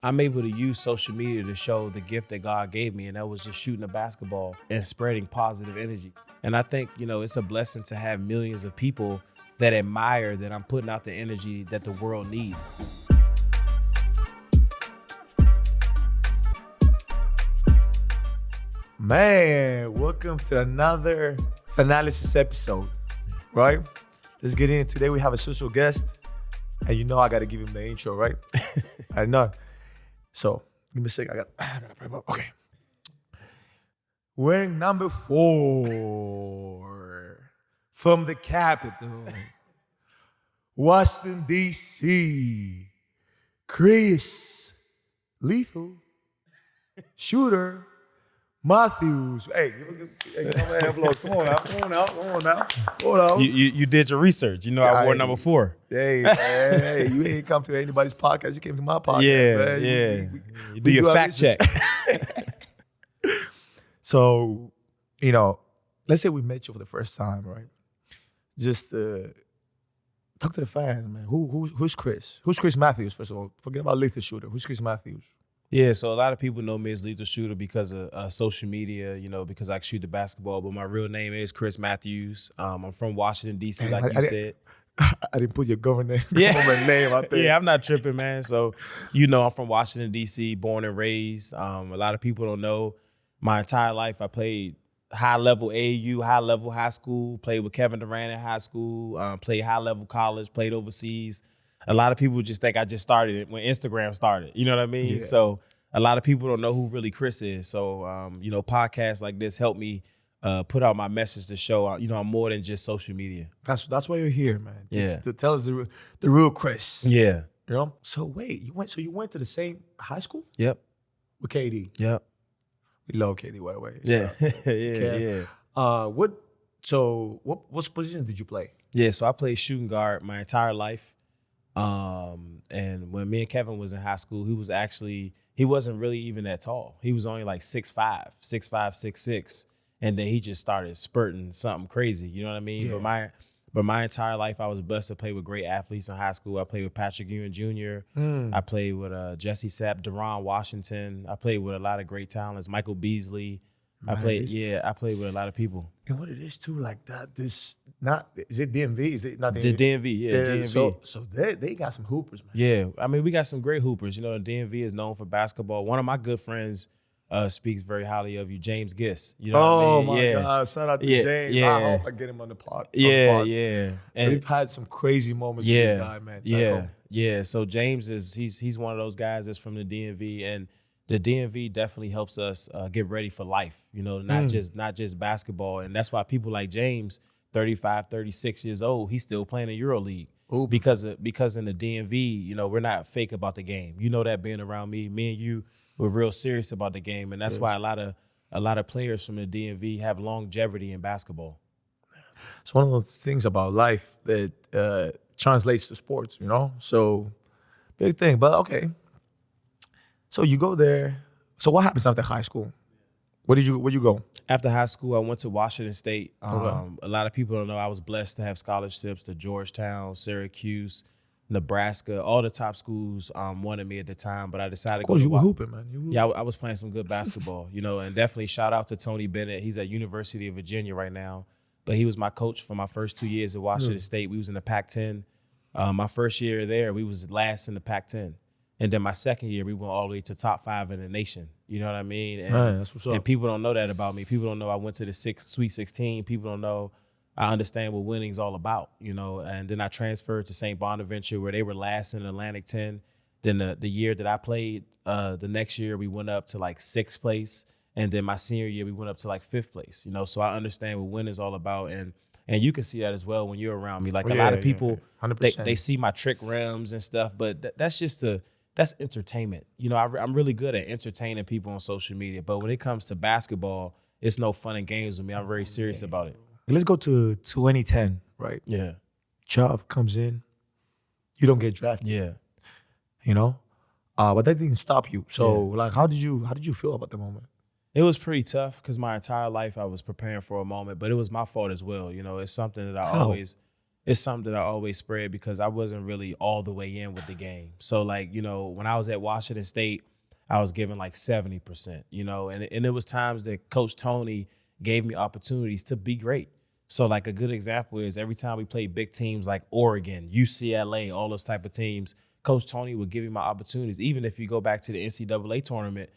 I'm able to use social media to show the gift that God gave me, and that was just shooting a basketball and spreading positive energy. And I think, it's a blessing to have millions of people that admire that I'm putting out the energy that the world needs. Man, welcome to another Thanalysis episode, right? Let's get in. Today we have a special guest, and I got to give him the intro, right? I know. So, give me a second. I gotta prep up. Okay. Wearing number 4 from the capital, Washington, D.C., Chris Lethal Shooter Matthews. Hey, come on now. Hold on. You did your research. I wore number 4. Hey, man, you ain't come to anybody's podcast. You came to my podcast, man. You do your fact check. So, let's say we met you for the first time, right? Just talk to the fans, man. Who's Chris? Who's Chris Matthews, first of all? Forget about Lethal Shooter. Who's Chris Matthews? Yeah, so a lot of people know me as Lethal Shooter because of social media, because I can shoot the basketball. But my real name is Chris Matthews. I'm from Washington, D.C., like you said. I didn't put your government name out there. Yeah, I'm not tripping, man. So, I'm from Washington, D.C., born and raised. A lot of people don't know my entire life. I played high-level AAU, high-level high school, played with Kevin Durant in high school, played high-level college, played overseas. A lot of people just think I just started it when Instagram started. You know what I mean? Yeah. So a lot of people don't know who really Chris is. So, podcasts like this help me put out my message to show, I'm more than just social media. That's why you're here, man. Just Yeah. to tell us the real Chris. Yeah. So wait, you went to the same high school Yep. with KD. Yep. We love KD, by the way. Yeah. Yeah. What position did you play? Yeah. So I played shooting guard my entire life. And when me and Kevin was in high school, he wasn't really even that tall. He was only like 6'5", 6'6", and then he just started spurting something crazy. You know what I mean? Yeah. But my entire life, I was blessed to play with great athletes in high school. I played with Patrick Ewing Jr. I played with Jesse Sapp, Deron Washington. I played with a lot of great talents, Michael Beasley. I played with a lot of people. And what it is too, like that. Is it DMV? Is it not DMV? The DMV, yeah, DMV. So they got some hoopers, man. Yeah, I mean, we got some great hoopers. The DMV is known for basketball. One of my good friends speaks very highly of you, James Giss. You know what I mean? My God! Shout out to James. Yeah. I hope I get him on the pod. Yeah. And we've had some crazy moments with this guy, man. Yeah. So James he's one of those guys that's from the DMV, and the DMV definitely helps us get ready for life. Not just basketball, and that's why people like James, 35, 36 years old, he's still playing in EuroLeague. Ooh. Because in the DMV, we're not fake about the game. That being around me and you, we're real serious about the game, and that's why a lot of players from the DMV have longevity in basketball. It's one of those things about life that translates to sports, So big thing, but okay. So you go there. So what happens after high school? Where you go? After high school, I went to Washington State. Okay. A lot of people don't know I was blessed to have scholarships to Georgetown, Syracuse, Nebraska. All the top schools wanted me at the time, but I decided to go to you were hooping, man. I was playing some good basketball, and definitely shout out to Tony Bennett. He's at University of Virginia right now, but he was my coach for my first 2 years at Washington State. We was in the Pac-10. My first year there, we was last in the Pac-10. And then my second year, we went all the way to top 5 in the nation. You know what I mean? And, man, that's what's up. And people don't know that about me. People don't know I went to the Sweet 16. People don't know I understand what winning's all about, And then I transferred to St. Bonaventure where they were last in the Atlantic 10. Then the year that I played, the next year we went up to like 6th place. And then my senior year, we went up to like 5th place, So I understand what winning's all about. And you can see that as well when you're around me. Like a lot of people, 100%. They see my trick rims and stuff, but that's entertainment. I'm really good at entertaining people on social media, but when it comes to basketball, it's no fun and games with me. I'm very serious about it. Let's go to 2010, right? Yeah. Chubb comes in. You don't get drafted. Yeah. But that didn't stop you. So, how did you feel about the moment? It was pretty tough because my entire life I was preparing for a moment, but it was my fault as well. It's something that I always it's something that I always spread because I wasn't really all the way in with the game. So like, when I was at Washington State, I was given like 70%, and it was times that Coach Tony gave me opportunities to be great. So like a good example is every time we played big teams like Oregon, UCLA, all those type of teams, Coach Tony would give me my opportunities. Even if you go back to the NCAA tournament,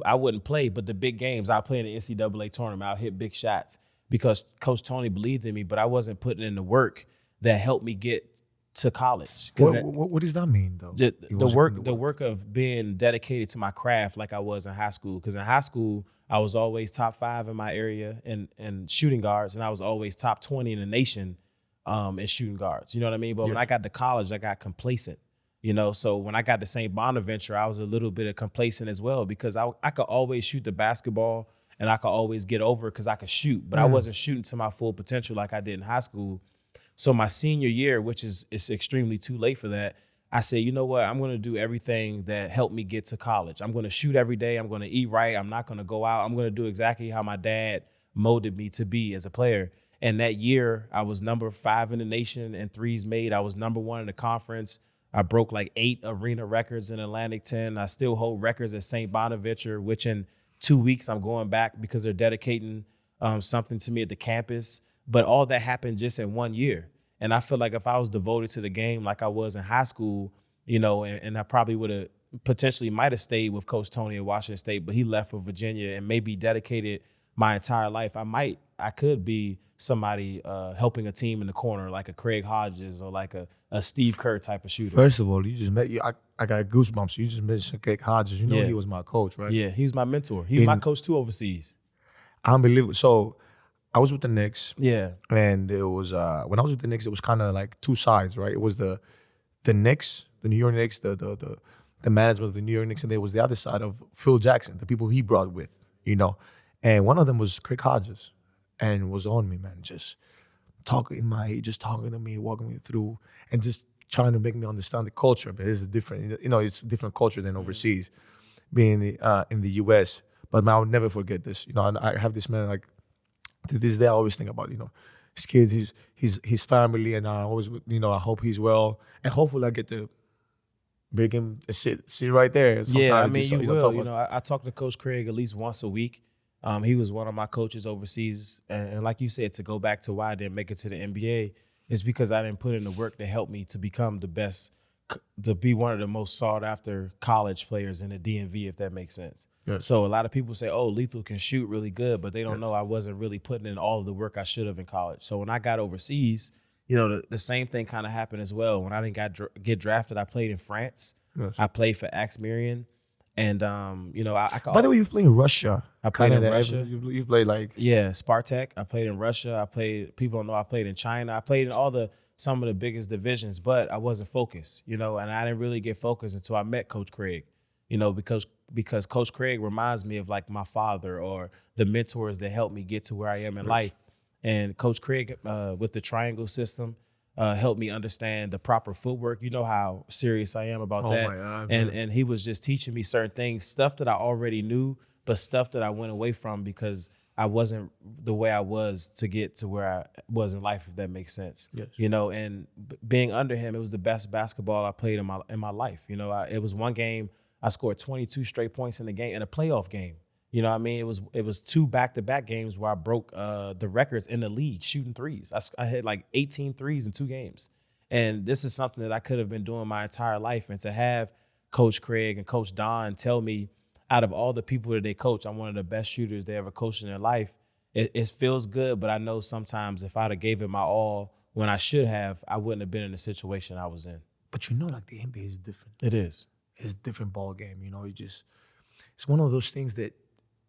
I wouldn't play, but the big games, I'll play in the NCAA tournament. I'll hit big shots because Coach Tony believed in me, but I wasn't putting in the work that helped me get to college. What does that mean, though? The work of being dedicated to my craft like I was in high school. Because in high school, I was always top 5 in my area in shooting guards, and I was always top 20 in the nation in shooting guards. You know what I mean? But when I got to college, I got complacent. So when I got to St. Bonaventure, I was a little bit of complacent as well because I could always shoot the basketball and I could always get over because I could shoot, but I wasn't shooting to my full potential like I did in high school. So my senior year, which is extremely too late for that, I said, you know what? I'm going to do everything that helped me get to college. I'm going to shoot every day. I'm going to eat right. I'm not going to go out. I'm going to do exactly how my dad molded me to be as a player. And that year, I was number 5 in the nation in threes made. I was number 1 in the conference. I broke like 8 arena records in Atlantic 10. I still hold records at St. Bonaventure, which in 2 weeks I'm going back because they're dedicating something to me at the campus. But all that happened just in 1 year. And I feel like if I was devoted to the game like I was in high school, and I probably would have potentially might have stayed with Coach Tony at Washington State, but he left for Virginia and maybe dedicated my entire life. I could be somebody helping a team in the corner like a Craig Hodges or like a Steve Kerr type of shooter. First of all, you just met I got goosebumps. You just mentioned Craig Hodges. He was my coach, right? Yeah, he's my mentor. He's my coach too overseas. Unbelievable. So I was with the Knicks. Yeah. And it was when I was with the Knicks, it was kind of like two sides, right? It was the Knicks, the New York Knicks, the management of the New York Knicks, and there was the other side of Phil Jackson, the people he brought with, And one of them was Craig Hodges, and was on me, man, just talking to me, walking me through, and just trying to make me understand the culture. But it's a different, it's a different culture than overseas, being in the U.S. But man, I'll never forget this. And I have this man like to this day. I always think about his kids, his family, and I always I hope he's well, and hopefully I get to bring him sit right there. Yeah, I mean, you will. I talk to Coach Craig at least once a week. He was one of my coaches overseas. And like you said, to go back to why I didn't make it to the NBA, is because I didn't put in the work to help me to become the best, to be one of the most sought after college players in the DMV, if that makes sense. Yes. So a lot of people say, oh, Lethal can shoot really good, but they don't know I wasn't really putting in all of the work I should have in college. So when I got overseas, the same thing kind of happened as well. When I didn't get drafted, I played in France. Yes. I played for Axmerion. And, By the way, you played in Russia. I played in Russia. You played like... Yeah, Spartak. I played in Russia. People don't know I played in China. I played in some of the biggest divisions, but I wasn't focused, and I didn't really get focused until I met Coach Craig, because Coach Craig reminds me of like my father or the mentors that helped me get to where I am in life. And Coach Craig, with the triangle system, helped me understand the proper footwork. You know how serious I am about that. My God, and he was just teaching me certain things, stuff that I already knew, but stuff that I went away from because I wasn't the way I was to get to where I was in life, if that makes sense. Yes. And being under him, it was the best basketball I played in my life. It was one game I scored 22 straight points in the game, in a playoff game. You know what I mean? It was 2 back-to-back games where I broke the records in the league shooting threes. I had like 18 threes in 2 games. And this is something that I could have been doing my entire life. And to have Coach Craig and Coach Don tell me, out of all the people that they coach, I'm one of the best shooters they ever coached in their life. It feels good, but I know sometimes if I'd have gave it my all when I should have, I wouldn't have been in the situation I was in. But like the NBA is different. It is. It's a different ball game. It's one of those things that,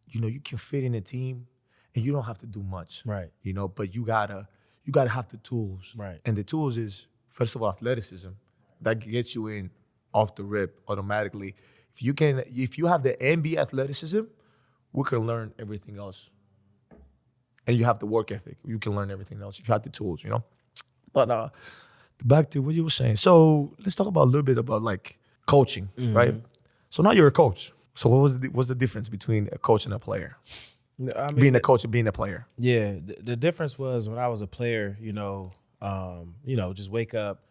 you can fit in a team and you don't have to do much. Right. But you gotta have the tools. Right. And the tools is, first of all, athleticism. That gets you in off the rip automatically. If you have the NBA athleticism, we can learn everything else. And you have the work ethic. You can learn everything else. You have the tools, But back to what you were saying. So let's talk about a little bit about like coaching, right? So now you're a coach. So what's the difference between a coach and a player? Being a coach and being a player. Yeah, the difference was when I was a player, Just wake up,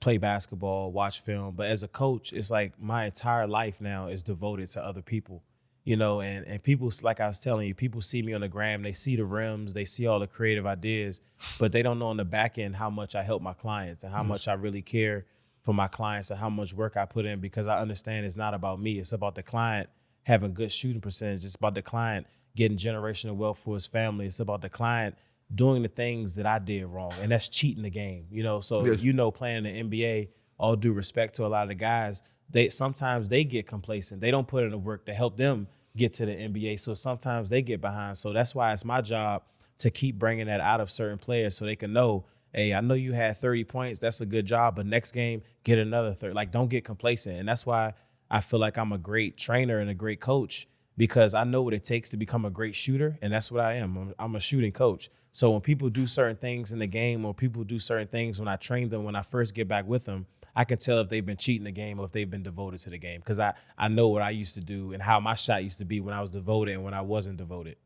play basketball, watch film. But as a coach, it's like my entire life now is devoted to other people, and people, like I was telling you, people see me on the gram, they see the rims, they see all the creative ideas, but they don't know on the back end how much I help my clients and how much I really care for my clients and how much work I put in, because I understand it's not about me. It's about the client having good shooting percentage. It's about the client getting generational wealth for his family. It's about the client doing the things that I did wrong, and that's cheating the game. So Yes. playing the NBA, all due respect to a lot of the guys, sometimes they get complacent. They don't put in the work to help them get to the NBA. So sometimes they get behind. So that's why it's my job to keep bringing that out of certain players so they can know, hey, I know you had 30 points. That's a good job. But next game, get another 30. Like, don't get complacent. And that's why I feel like I'm a great trainer and a great coach, because I know what it takes to become a great shooter. And that's what I am. I'm a shooting coach. So when people do certain things in the game, or people do certain things when I train them, when I first get back with them, I can tell if they've been cheating the game or if they've been devoted to the game, because I know what I used to do and how my shot used to be when I was devoted and when I wasn't devoted.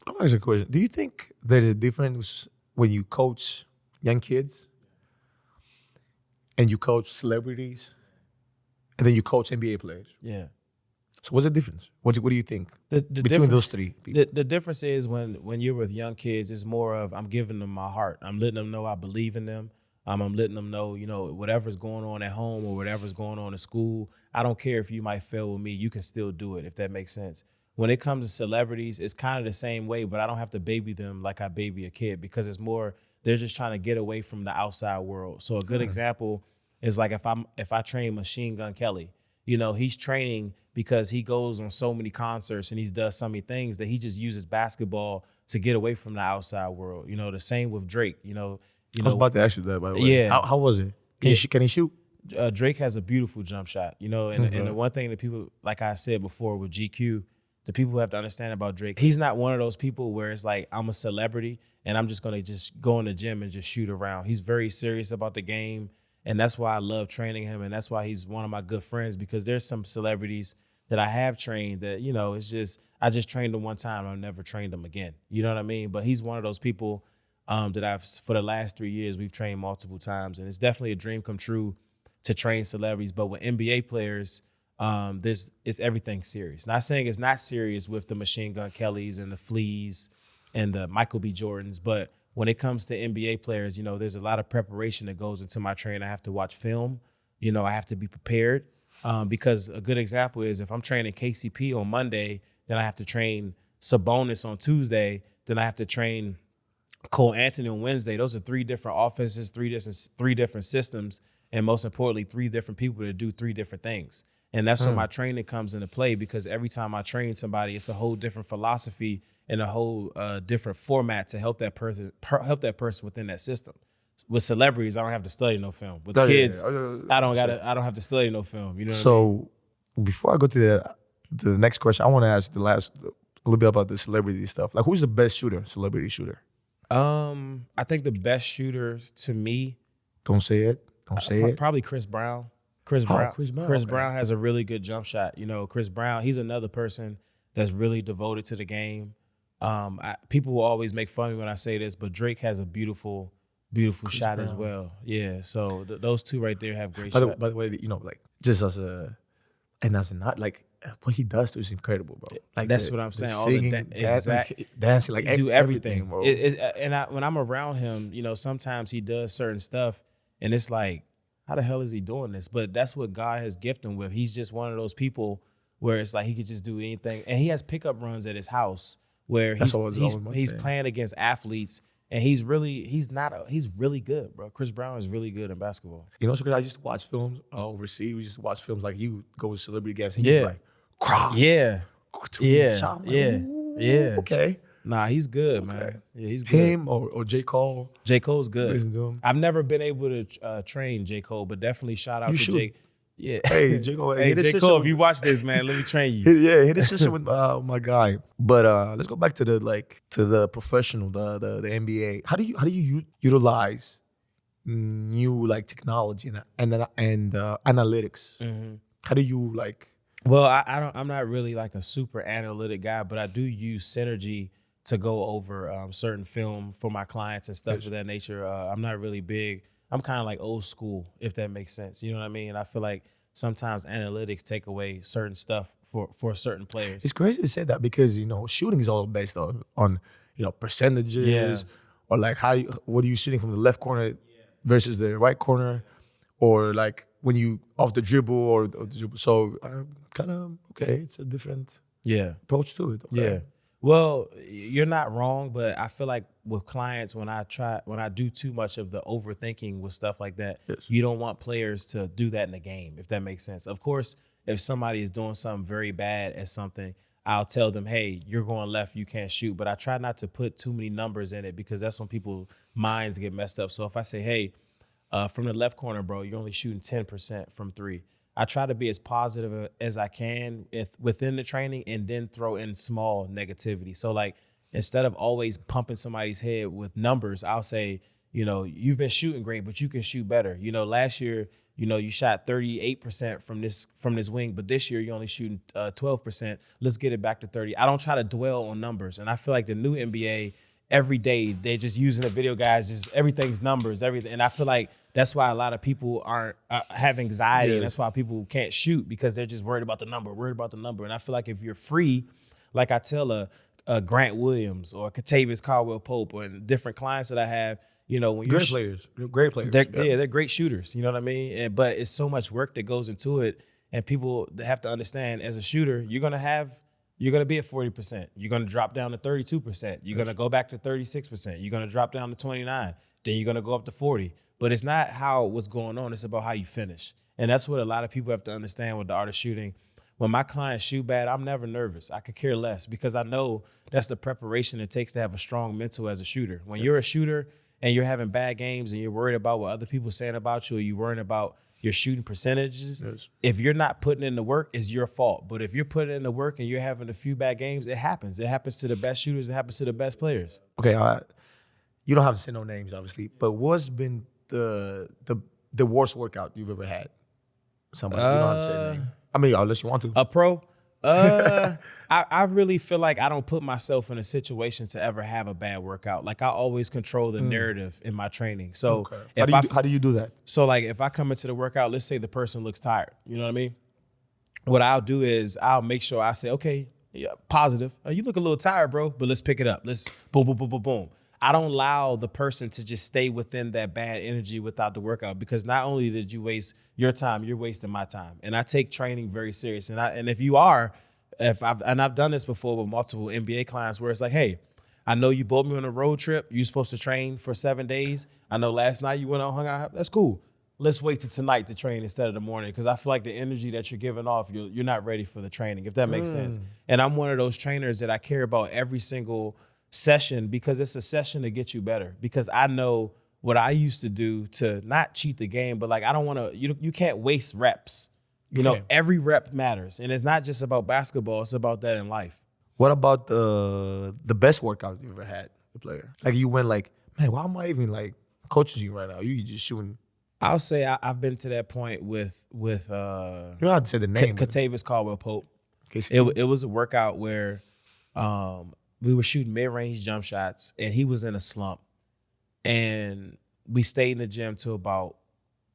Let me ask you a question. Do you think there is a difference when you coach young kids and you coach celebrities and then you coach NBA players? Yeah. So what's the difference? What do you think The between those three people? The difference is when you're with young kids, it's more of I'm giving them my heart. I'm letting them know I believe in them. I'm letting them know, whatever's going on at home or whatever's going on at school, I don't care if you might fail with me, you can still do it, if that makes sense. When it comes to celebrities, it's kind of the same way, but I don't have to baby them like I baby a kid, because it's more, they're just trying to get away from the outside world. So a good example is like if I train Machine Gun Kelly, he's training because he goes on so many concerts and he does so many things that he just uses basketball to get away from the outside world. The same with Drake, I was about to ask you that, by the way. Yeah. How was it? Can he shoot? Drake has a beautiful jump shot, and the one thing that people, like I said before with GQ, the people have to understand about Drake, he's not one of those people where it's like, I'm a celebrity and I'm just going to just go in the gym and just shoot around. He's very serious about the game, and that's why I love training him, and that's why he's one of my good friends, because there's some celebrities that I have trained that, it's just, I just trained them one time, I've never trained them again. You know what I mean? But he's one of those people that for the last 3 years, we've trained multiple times. And it's definitely a dream come true to train celebrities. But with NBA players, it's everything serious. Not saying it's not serious with the Machine Gun Kellys and the Fleas and the Michael B. Jordans, but when it comes to NBA players, there's a lot of preparation that goes into my training. I have to watch film. I have to be prepared, because a good example is if I'm training KCP on Monday, then I have to train Sabonis on Tuesday, then I have to train Cole Anthony on Wednesday. Those are 3 different offenses, three different systems, and most importantly, 3 different people that do 3 different things. And that's where my training comes into play, because every time I train somebody, it's a whole different philosophy and a whole different format to help that person within that system. With celebrities, I don't have to study no film. With kids, I don't have to study no film. You know what I mean? Before I go to the next question, I want to ask a little bit about the celebrity stuff. Like, who's the best celebrity shooter? I think the best shooter to me. Don't say it. Don't say it. Probably Chris Brown. Chris Brown has a really good jump shot. Chris Brown, he's another person that's really devoted to the game. People will always make fun of me when I say this, but Drake has a beautiful shot as well. Yeah, so those 2 right there have great shots. By the way, like, just as not like, what he does is incredible, bro. Like, that's what I'm saying. All singing, dancing, like do everything, bro. When I'm around him, sometimes he does certain stuff, and it's like, how the hell is he doing this? But that's what God has gifted him with. He's just one of those people where it's like he could just do anything, and he has pickup runs at his house where he's playing against athletes, and he's really good, bro. Chris Brown is really good in basketball. So because I used to watch films overseas. We used to watch films like you go to celebrity games and you'd be like, cross. Yeah. Shot, like, yeah. Okay. Nah, he's good, okay. man. Yeah, he's good. Him or J. Cole. J. Cole's good. Listen to him. I've never been able to train J. Cole, but definitely shout out to J. Yeah. Hey, J. Cole. Hey, J. Cole, if you watch this, man, let me train you. Hit a session with my guy. But let's go back to the professional, the NBA. How do you utilize new technology and analytics? Mm-hmm. How do you Well, I'm not really a super analytic guy, but I do use synergy to go over certain film for my clients and stuff of that nature. I'm not really big. I'm kind of like old school, if that makes sense. You know what I mean? And I feel like sometimes analytics take away certain stuff for certain players. It's crazy to say that because, shooting is all based on percentages or like what are you shooting from the left corner versus the right corner, or like when you off the dribble or the dribble. So kind of, okay, it's a different approach to it. Okay. Yeah. Well, you're not wrong, but I feel like with clients, when I do too much of the overthinking with stuff like that, you don't want players to do that in the game, if that makes sense. Of course, if somebody is doing something very bad at something, I'll tell them, hey, you're going left, you can't shoot. But I try not to put too many numbers in it because that's when people's minds get messed up. So if I say, hey, from the left corner, bro, you're only shooting 10% from three. I try to be as positive as I can within the training and then throw in small negativity. So like instead of always pumping somebody's head with numbers, I'll say, you've been shooting great, but you can shoot better. Last year, you shot 38% from this wing, but this year you're only shooting 12%. Let's get it back to 30. I don't try to dwell on numbers. And I feel like the new NBA, every day they're just using the video guys, just everything's numbers, everything. And I feel like that's why a lot of people have anxiety, and that's why people can't shoot because they're just worried about the number. And I feel like if you're free, like I tell a Grant Williams or Kentavious Caldwell-Pope or different clients that I have, when you're great players. They're great shooters. You know what I mean? But it's so much work that goes into it, and people have to understand as a shooter, you're gonna be at 40%. You're gonna drop down to 32%. You're gonna go back to 36%. You're gonna drop down to 29. Then you're gonna go up to 40. But it's not what's going on. It's about how you finish. And that's what a lot of people have to understand with the art of shooting. When my clients shoot bad, I'm never nervous. I could care less because I know that's the preparation it takes to have a strong mental as a shooter. When you're a shooter and you're having bad games and you're worried about what other people are saying about you, or you're worrying about your shooting percentages, if you're not putting in the work, it's your fault. But if you're putting in the work and you're having a few bad games, it happens. It happens to the best shooters. It happens to the best players. Okay, you don't have to say no names, obviously, but what's been the worst workout you've ever had? Somebody, you don't have to say a name. I mean, unless you want to. A pro? I really feel like I don't put myself in a situation to ever have a bad workout. Like I always control the narrative in my training. So how do you do that? So like if I come into the workout, let's say the person looks tired, you know what I mean? What I'll do is I'll make sure I say, okay, yeah, positive. You look a little tired, bro, but let's pick it up. Let's boom, boom, boom, boom, boom. I don't allow the person to just stay within that bad energy without the workout, because not only did you waste your time, you're wasting my time. And I take training very serious. And if you are, I've done this before with multiple NBA clients where it's like, hey, I know you booked me on a road trip. You're supposed to train for 7 days. I know last night you went out, hung out. That's cool. Let's wait till tonight to train instead of the morning, because I feel like the energy that you're giving off, you're not ready for the training, if that makes sense. And I'm one of those trainers that I care about every single session, because it's a session to get you better. Because I know what I used to do to not cheat the game, but like I don't want to. You can't waste reps. You know, every rep matters, and it's not just about basketball. It's about that in life. What about the best workout you've ever had, the player? Like you went like, man, why am I even like coaching you right now? You just shooting. I'll say I've been to that point with you don't have to say the name. Kentavious Caldwell-Pope. It was a workout where we were shooting mid-range jump shots, and he was in a slump. And we stayed in the gym till about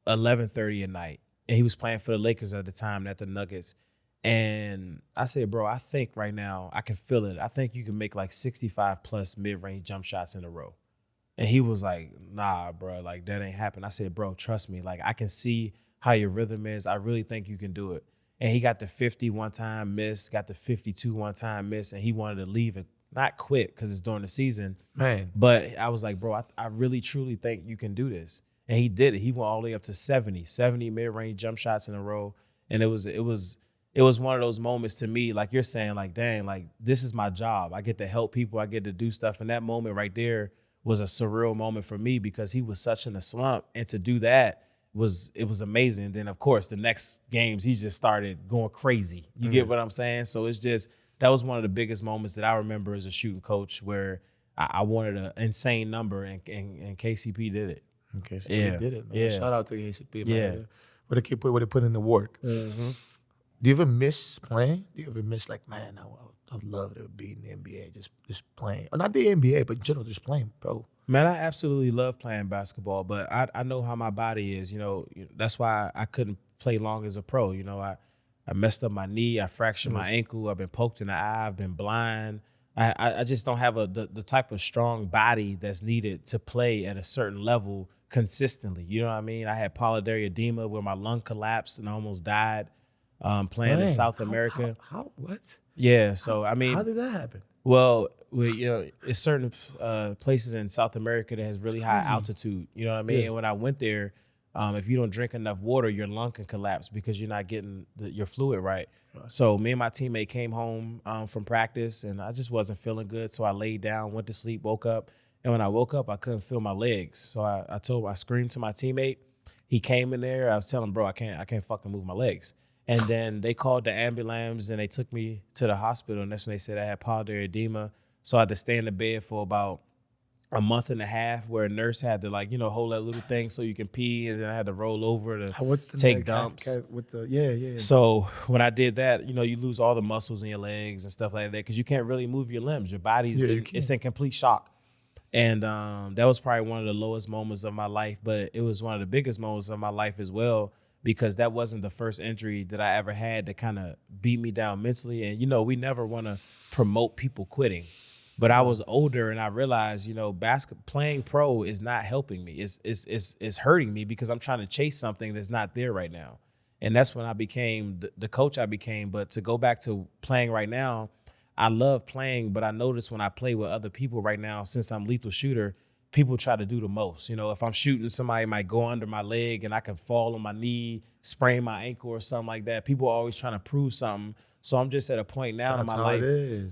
11:30 at night. And he was playing for the Lakers at the time, not the Nuggets. And I said, bro, I think right now I can feel it. I think you can make like 65 plus mid-range jump shots in a row. And he was like, nah, bro, like that ain't happen. I said, bro, trust me. Like I can see how your rhythm is. I really think you can do it. And he got to 50 one time, missed, got to 52 one time, missed, and he wanted to leave and not quit because it's during the season. Man. But I was like, bro, I really, truly think you can do this. And he did it. He went all the way up to 70 mid-range jump shots in a row. And it was one of those moments to me, like you're saying, like, dang, like this is my job. I get to help people. I get to do stuff. And that moment right there was a surreal moment for me, because he was such in a slump. And to do that was amazing. And then, of course, the next games, he just started going crazy. You get what I'm saying? So it's just, that was one of the biggest moments that I remember as a shooting coach, where I wanted an insane number, and KCP did it. KCP did it, man. Yeah. Shout out to KCP, man. What they put in the work. Do you ever miss playing? Do you ever miss like, man, I'd love to be in the NBA, just playing. Or not the NBA, but in general, just playing, bro. Man, I absolutely love playing basketball, but I know how my body is. That's why I couldn't play long as a pro. I messed up my knee. I fractured my ankle. I've been poked in the eye. I've been blind. I just don't have the type of strong body that's needed to play at a certain level consistently. You know what I mean? I had pulmonary edema where my lung collapsed and I almost died playing in South America. How? What? Yeah, so I mean, how did that happen? well, it's certain places in South America that has really high altitude. You know what I mean? Yeah. And when I went there, if you don't drink enough water, your lung can collapse because you're not getting your fluid right. So me and my teammate came home from practice, and I just wasn't feeling good. So I laid down, went to sleep, woke up, and when I woke up, I couldn't feel my legs. So I screamed to my teammate. He came in there. I was telling him, bro, I can't fucking move my legs. And then they called the ambulance and they took me to the hospital. And that's when they said I had pulmonary edema. So I had to stay in the bed for about a month and a half where a nurse had to hold that little thing so you can pee. And then I had to roll over to take dumps. Yeah. So when I did that, you lose all the muscles in your legs and stuff like that because you can't really move your limbs. Your body's it's in complete shock. And that was probably one of the lowest moments of my life. But it was one of the biggest moments of my life as well, because that wasn't the first injury that I ever had that kind of beat me down mentally. And, we never want to promote people quitting. But I was older and I realized, playing pro is not helping me. It's hurting me because I'm trying to chase something that's not there right now. And that's when I became the coach I became. But to go back to playing right now, I love playing, but I notice when I play with other people right now, since I'm lethal shooter, people try to do the most. If I'm shooting, somebody might go under my leg and I can fall on my knee, sprain my ankle or something like that. People are always trying to prove something. So I'm just at a point now in my life.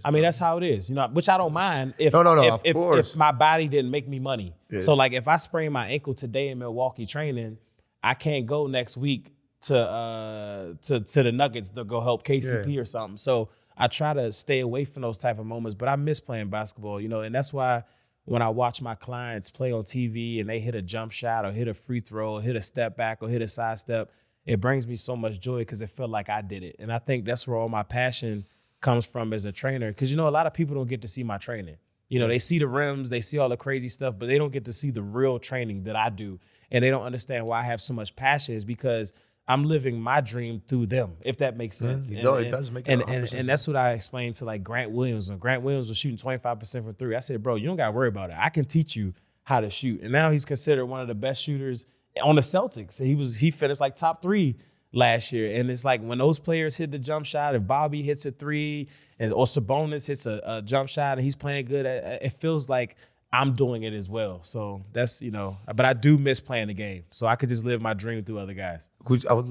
That's how it is, which I don't mind if my body didn't make me money. Yeah. So like if I sprain my ankle today in Milwaukee training, I can't go next week to the Nuggets to go help KCP or something. So I try to stay away from those type of moments, but I miss playing basketball, and that's why when I watch my clients play on TV and they hit a jump shot or hit a free throw or hit a step back or hit a side step, it brings me so much joy because it felt like I did it. And I think that's where all my passion comes from as a trainer. Because, a lot of people don't get to see my training. They see the rims, they see all the crazy stuff, but they don't get to see the real training that I do. And they don't understand why I have so much passion is because I'm living my dream through them, if that makes sense. It does make sense. And that's what I explained to like Grant Williams. When Grant Williams was shooting 25% from three, I said, bro, you don't got to worry about it. I can teach you how to shoot. And now he's considered one of the best shooters on the Celtics. He finished like top 3 last year. And it's like when those players hit the jump shot, if Bobby hits a 3 or Sabonis hits a jump shot and he's playing good, it feels like I'm doing it as well. So that's, but I do miss playing the game. So I could just live my dream through other guys. I would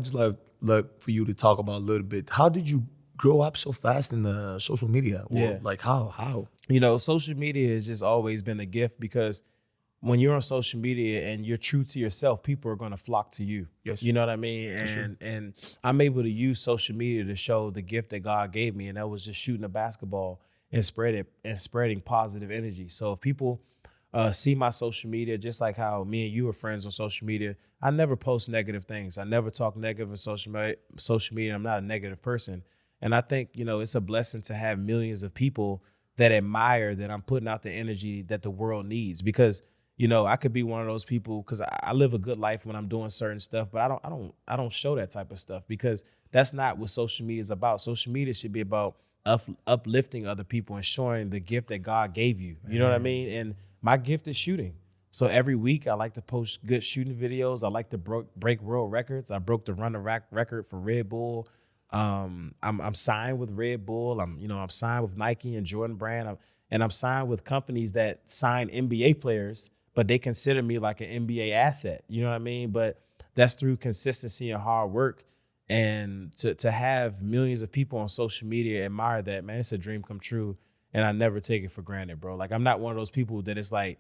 just love for you to talk about a little bit. How did you grow up so fast in the social media world? Like how? Social media has just always been a gift because when you're on social media and you're true to yourself, people are going to flock to you. Yes. You know what I mean? And I'm able to use social media to show the gift that God gave me. And that was just shooting a basketball and spreading positive energy. So if people see my social media, just like how me and you are friends on social media, I never post negative things. I never talk negative on social media. I'm not a negative person. And I think, it's a blessing to have millions of people that admire that I'm putting out the energy that the world needs. Because, I could be one of those people because I live a good life when I'm doing certain stuff, but I don't show that type of stuff because that's not what social media is about. Social media should be about uplifting other people and showing the gift that God gave you. You know what I mean? And my gift is shooting. So every week I like to post good shooting videos. I like to break world records. I broke the run-the-rack record for Red Bull. I'm signed with Red Bull. I'm signed with Nike and Jordan Brand. I'm signed with companies that sign NBA players, but they consider me like an NBA asset. You know what I mean? But that's through consistency and hard work. And to have millions of people on social media admire that, man, it's a dream come true. And I never take it for granted, bro. Like, I'm not one of those people that it's like,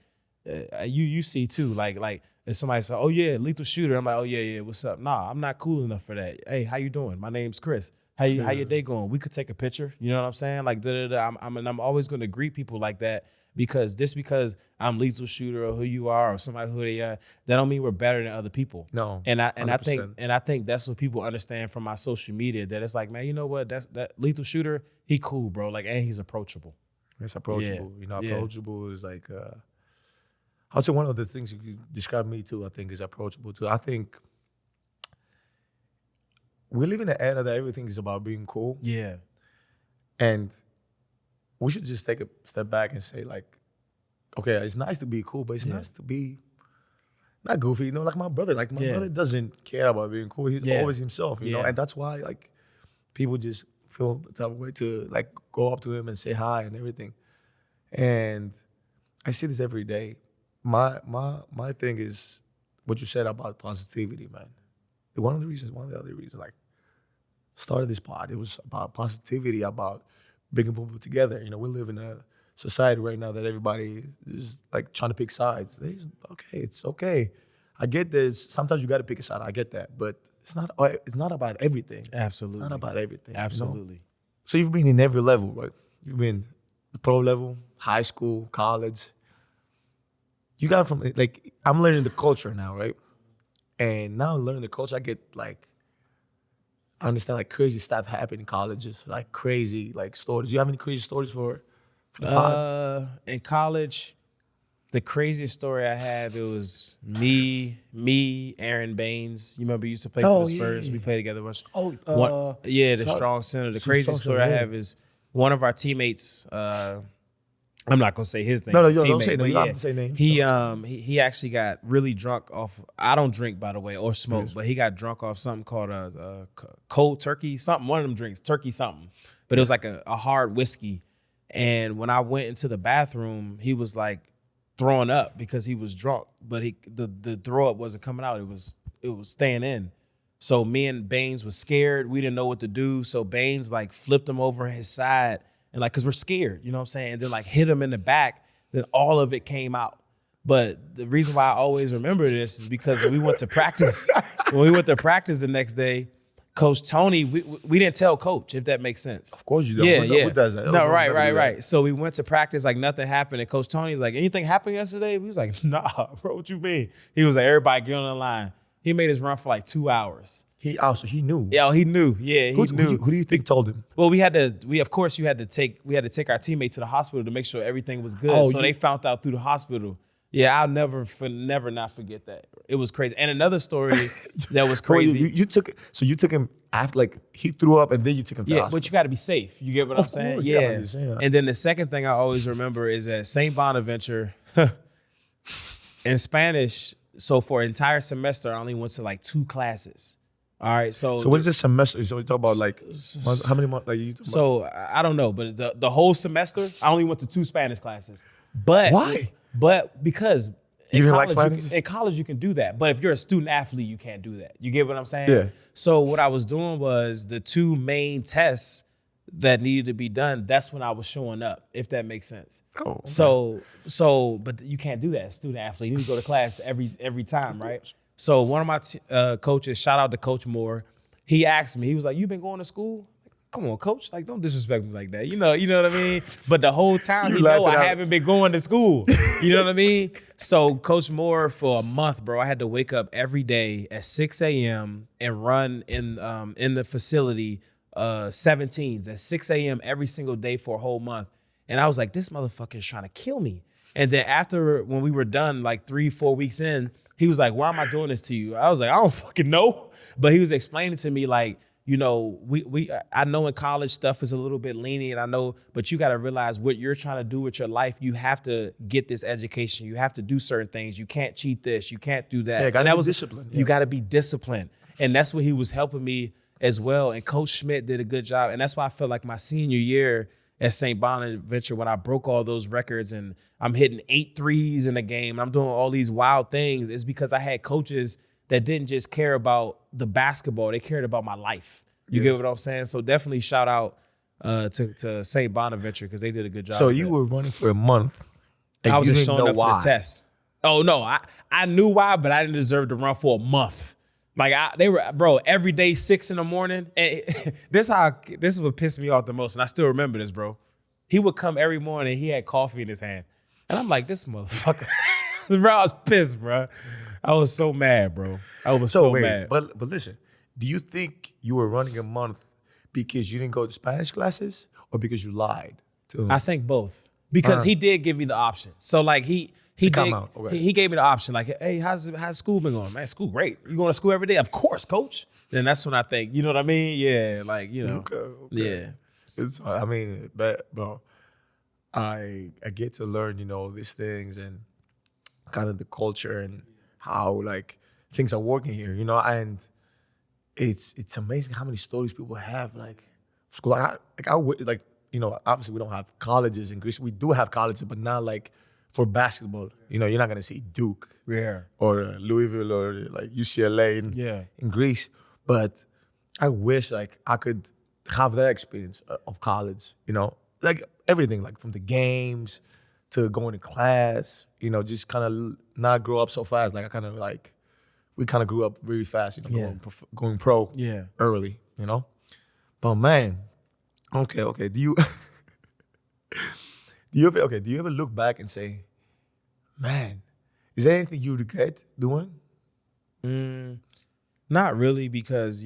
you see too, like if somebody say, oh yeah, lethal shooter, I'm like, oh yeah, what's up? Nah, I'm not cool enough for that. Hey, how you doing? My name's Chris. How your day going? We could take a picture. You know what I'm saying? Like, I'm always going to greet people like that because I'm lethal shooter or who you are or somebody who they are, that don't mean we're better than other people. No. I think that's what people understand from my social media, that it's like, man, you know what? That lethal shooter, he cool, bro. Like, and he's approachable. It's approachable. Yeah. You know, approachable is like I'd say one of the things you could describe me too, I think, is approachable too. I think we live in an era that everything is about being cool. Yeah. And we should just take a step back and say, like, okay, it's nice to be cool, but it's nice to be not goofy, you know, like my brother. Like, my brother doesn't care about being cool. He's always himself, you know? And that's why, like, people just feel the type of way to, like, go up to him and say hi and everything. And I see this every day. My thing is what you said about positivity, man. One of the other reasons, like, started this pod, it was about positivity, about bringing people together. You know, we live in a society right now that everybody is like trying to pick sides. It's okay. I get this. Sometimes you got to pick a side. I get that, but it's not about everything. Absolutely. It's not about everything. Absolutely. You know? So you've been in every level, right? You've been the pro level, high school, college. You got from, like, I'm learning the culture now, right? And now learning the culture, I get like, I understand like crazy stuff happen in colleges, like crazy like stories. Do you have any crazy stories for the pod? In college, the craziest story I have, it was me, Aaron Baines. You remember, you used to play for the Spurs. We played together once. The strong center. The craziest story I have is one of our teammates. I'm not gonna say his name. No, don't say that. You don't have to say names. He actually got really drunk off. I don't drink, by the way, or smoke, but he got drunk off something called a cold turkey, something. One of them drinks, turkey something. But it was like a hard whiskey. And when I went into the bathroom, he was like throwing up because he was drunk. But the throw up wasn't coming out. It was staying in. So me and Baines was scared. We didn't know what to do. So Baines like flipped him over his side. And like, cause we're scared, you know what I'm saying? And then like hit him in the back, then all of it came out. But the reason why I always remember this is because when we went to practice, the next day, Coach Tony, we didn't tell Coach, if that makes sense. Of course you don't. Yeah. Who does that? No, right. So we went to practice like nothing happened. And Coach Tony's like, anything happened yesterday? We was like, nah, bro, what you mean? He was like, everybody get on the line. He made us run for like 2 hours. He knew. Yeah, he knew. Yeah, he knew. Who do you think told him? Well, we had to take our teammate to the hospital to make sure everything was good. They found out through the hospital. Yeah, I'll never not forget that. It was crazy. And another story that was crazy. You took him after, like, he threw up and then you took him to the hospital. But you got to be safe. You get what I'm saying? Yeah. And then the second thing I always remember is at St. Bonaventure in Spanish. So for an entire semester, I only went to like 2 classes. All right, so what is this semester? So we talk about like how many months? Like, you I don't know, but the whole semester I only went to 2 Spanish classes. But why? But because you didn't like Spanish? In college you can do that, but if you're a student athlete, you can't do that. You get what I'm saying? Yeah. So what I was doing was the 2 main tests that needed to be done. That's when I was showing up, if that makes sense. Oh. Okay. So, but you can't do that. Student athlete, you need to go to class every time, right? So one of my coaches, shout out to Coach Moore, he asked me, he was like, "You been going to school?" Come on, Coach, like, don't disrespect me like that. You know what I mean? But the whole time, I haven't been going to school. You know what I mean? So Coach Moore, for a month, bro, I had to wake up every day at 6 a.m. and run in the facility 17s at 6 a.m. every single day for a whole month. And I was like, this motherfucker is trying to kill me. And then when we were done, like 3-4 weeks in, he was like, why am I doing this to you? I was like, I don't fucking know. But he was explaining to me, like, you know, I know in college stuff is a little bit lenient, I know, but you got to realize what you're trying to do with your life. You have to get this education. You have to do certain things. You can't cheat this. You can't do that. Yeah, gotta be disciplined. You got to be disciplined. And that's what he was helping me as well. And Coach Schmidt did a good job. And that's why I feel like my senior year at St. Bonaventure, when I broke all those records and I'm hitting 8 threes in a game, I'm doing all these wild things, is because I had coaches that didn't just care about the basketball, they cared about my life. You get what I'm saying? So definitely shout out to St. Bonaventure, because they did a good job. So you were running for a month. I was just showing up for the test. Oh no, I knew why, but I didn't deserve to run for a month. Like they were, bro, every day 6 in the morning. And this is what pissed me off the most, and I still remember this, bro. He would come every morning. He had coffee in his hand. And I'm like, this motherfucker. Bro, I was pissed, bro. I was so mad, bro. I was so mad. But listen, do you think you were running a month because you didn't go to Spanish classes or because you lied to him? I think both. Because he did give me the option. So like he gave me the option. Like, hey, how's school been going? Man, school great. You going to school every day? Of course, coach. Then that's when I think, you know what I mean? Yeah, like, you know. Okay. Yeah. But bro, I get to learn, these things and kind of the culture and how like things are working here, and it's amazing how many stories people have like school. Obviously we don't have colleges in Greece. We do have colleges, but not like for basketball. You're not gonna see Duke or Louisville or like UCLA in Greece. But I wish like I could have that experience of college, like everything, like from the games to going to class, just kind of not grow up so fast. Like we kind of grew up really fast, going pro early, But man, okay. Do you ever look back and say, man, is there anything you regret doing? Not really, because,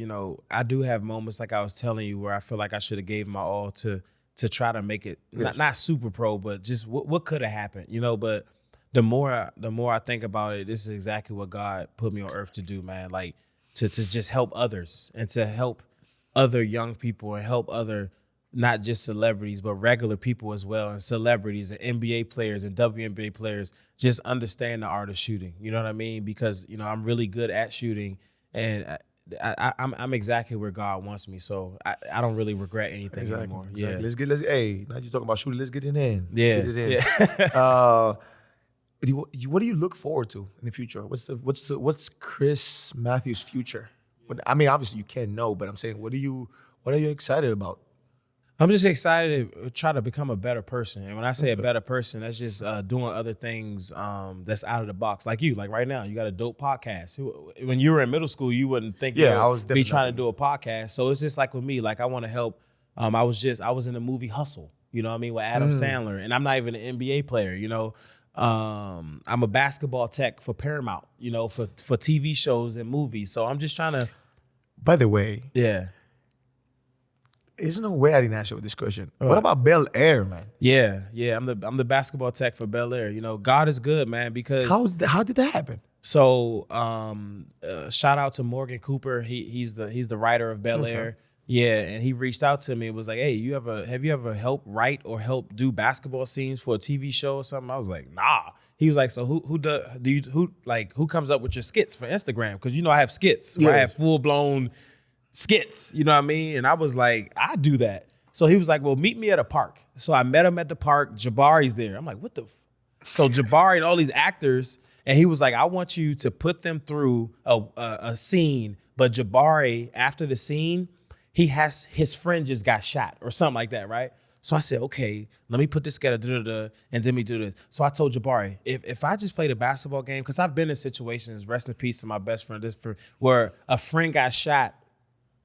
I do have moments like I was telling you where I feel like I should have gave my all to try to make it not super pro, but just what could have happened, But the more I think about it, this is exactly what God put me on earth to do, man. Like to just help others and to help other young people and help other, not just celebrities, but regular people as well, and celebrities and NBA players and WNBA players just understand the art of shooting. You know what I mean? Because, I'm really good at shooting, and I'm exactly where God wants me. So I don't really regret anything anymore. Exactly. Yeah. Now you're talking about shooting. Let's get it in. Yeah. What do you look forward to in the future? What's Chris Matthews' future? I mean, obviously you can't know, but I'm saying, what are you excited about? I'm just excited to try to become a better person. And when I say a better person, that's just doing other things that's out of the box. Like you, like right now, you got a dope podcast. When you were in middle school, you wouldn't think I was be trying to do a podcast. So it's just like with me, like I want to help. I was in the movie Hustle, with Adam Sandler, and I'm not even an NBA player, I'm a basketball tech for Paramount, for TV shows and movies. So I'm just trying to. By the way, there's no way I didn't ask you this question. What about Bel-Air, man? Yeah. I'm the basketball tech for Bel-Air. God is good, man. Because how did that happen? So shout out to Morgan Cooper. He's the writer of Bel-Air. Okay. Yeah, and he reached out to me and was like, "Hey, have you ever helped write or help do basketball scenes for a TV show or something?" I was like, "Nah." He was like, "So who comes up with your skits for Instagram? Because I have skits where I have full blown skits, you know what I mean?" And I was like, "I do that." So he was like, "Well, meet me at a park." So I met him at the park. Jabari's there. I'm like, "What the?" So Jabari and all these actors, and he was like, "I want you to put them through a scene, but Jabari, after the scene, his friend just got shot or something like that, right?" So I said, "Okay, let me put this together, and then we do this." So I told Jabari, if I just played a basketball game, because I've been in situations, rest in peace to my best friend, where a friend got shot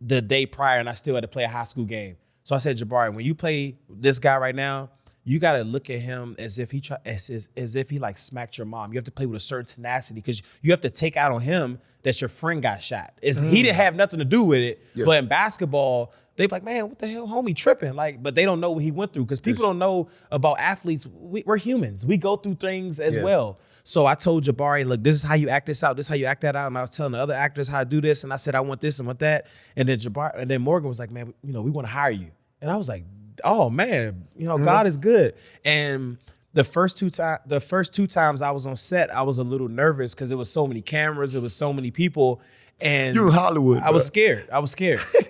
the day prior and I still had to play a high school game. So I said, "Jabari, when you play this guy right now, you got to look at him as if he like smacked your mom. You have to play with a certain tenacity because you have to take out on him that your friend got shot. He didn't have nothing to do with it. Yeah. But in basketball, they be like, man, what the hell, homie, tripping? Like, but they don't know what he went through because people don't know about athletes. We're humans. We go through things as well. So I told Jabari, look, this is how you act this out. This is how you act that out. And I was telling the other actors how to do this. And I said, I want this and want that. And then Morgan was like, man, we want to hire you. And I was like, oh man, God is good. And the first two times I was on set, I was a little nervous because there was so many cameras, there was so many people, and you in Hollywood. I was scared.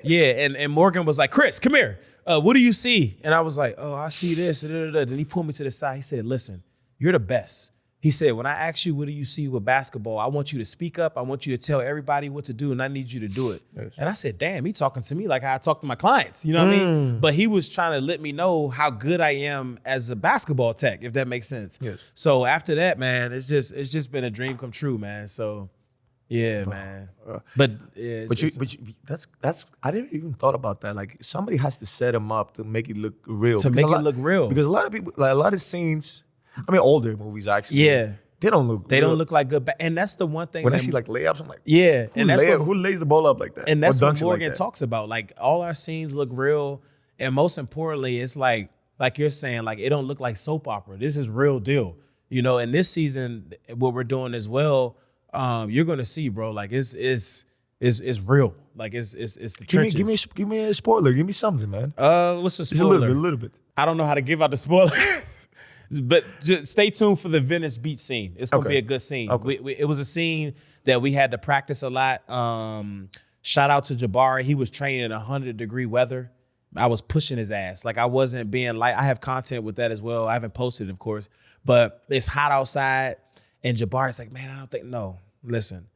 Yeah, and Morgan was like, Chris, come here. What do you see? And I was like, oh, I see this. Then he pulled me to the side. He said, listen, you're the best. He said, when I ask you, what do you see with basketball? I want you to speak up. I want you to tell everybody what to do, and I need you to do it. Yes. And I said, damn, he talking to me like how I talk to my clients. You know what I mean? But he was trying to let me know how good I am as a basketball tech, if that makes sense. Yes. So after that, man, it's just been a dream come true, man. So, yeah, man. But that's I didn't even thought about that. Like somebody has to set him up to make it look real. Because a lot of people, like a lot of scenes, I mean, older movies actually. Yeah. They don't look. They don't look like good. And that's the one thing. When I see like layups, I'm like, yeah. And that's who lays the ball up like that? And that's or what dunks it Morgan like that? talks about. Like all our scenes look real, and most importantly, it's like you're saying, like it don't look like soap opera. This is real deal, you know. And this season, what we're doing as well, you're gonna see, bro. Like it's real. Like it's the trenches. Give me a spoiler. Give me something, man. What's the Just spoiler? a little bit. I don't know how to give out the spoiler. But just stay tuned for the Venice beach scene. It's gonna be a good scene. Okay. It was a scene that we had to practice a lot. Shout out to Jabari. He was training in 100-degree weather. I was pushing his ass. Like I wasn't being light. I have content with that as well. I haven't posted, of course, but it's hot outside. And Jabari's like, man, I don't think, no, listen,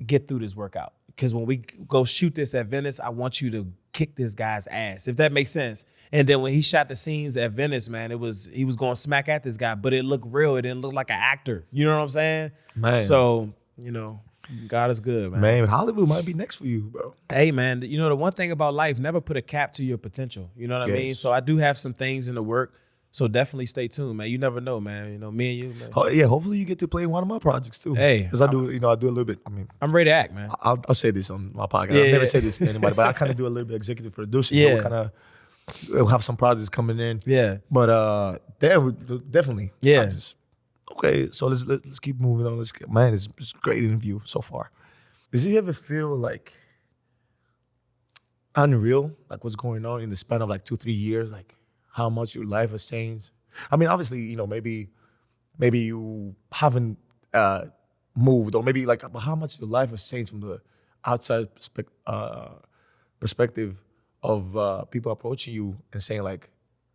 get through this workout. Because when we go shoot this at Venice, I want you to kick this guy's ass, if that makes sense. And then when he shot the scenes at Venice, man, he was going smack at this guy, but it looked real. It didn't look like an actor. You know what I'm saying? Man. So, you know, God is good, man. Man, Hollywood might be next for you, bro. Hey, man, you know, the one thing about life, never put a cap to your potential. You know what I mean? So I do have some things in the work. So definitely stay tuned, man. You never know, man. You know, me and you, man. Yeah, hopefully you get to play in one of my projects too. Hey. Because I do a little bit. I mean, I'm ready to act, man. I'll say this on my podcast. Yeah, I'll never yeah. say this to anybody, but I kind of do a little bit of executive producing. Yeah. We'll have some projects coming in. Yeah. But definitely. Yeah. Okay, so let's keep moving on. Man, it's a great interview so far. Does it ever feel like unreal, like what's going on in the span of like 2-3 years, like how much your life has changed? I mean, obviously, you know, maybe you haven't moved, or maybe like how much your life has changed from the outside perspective of people approaching you and saying like,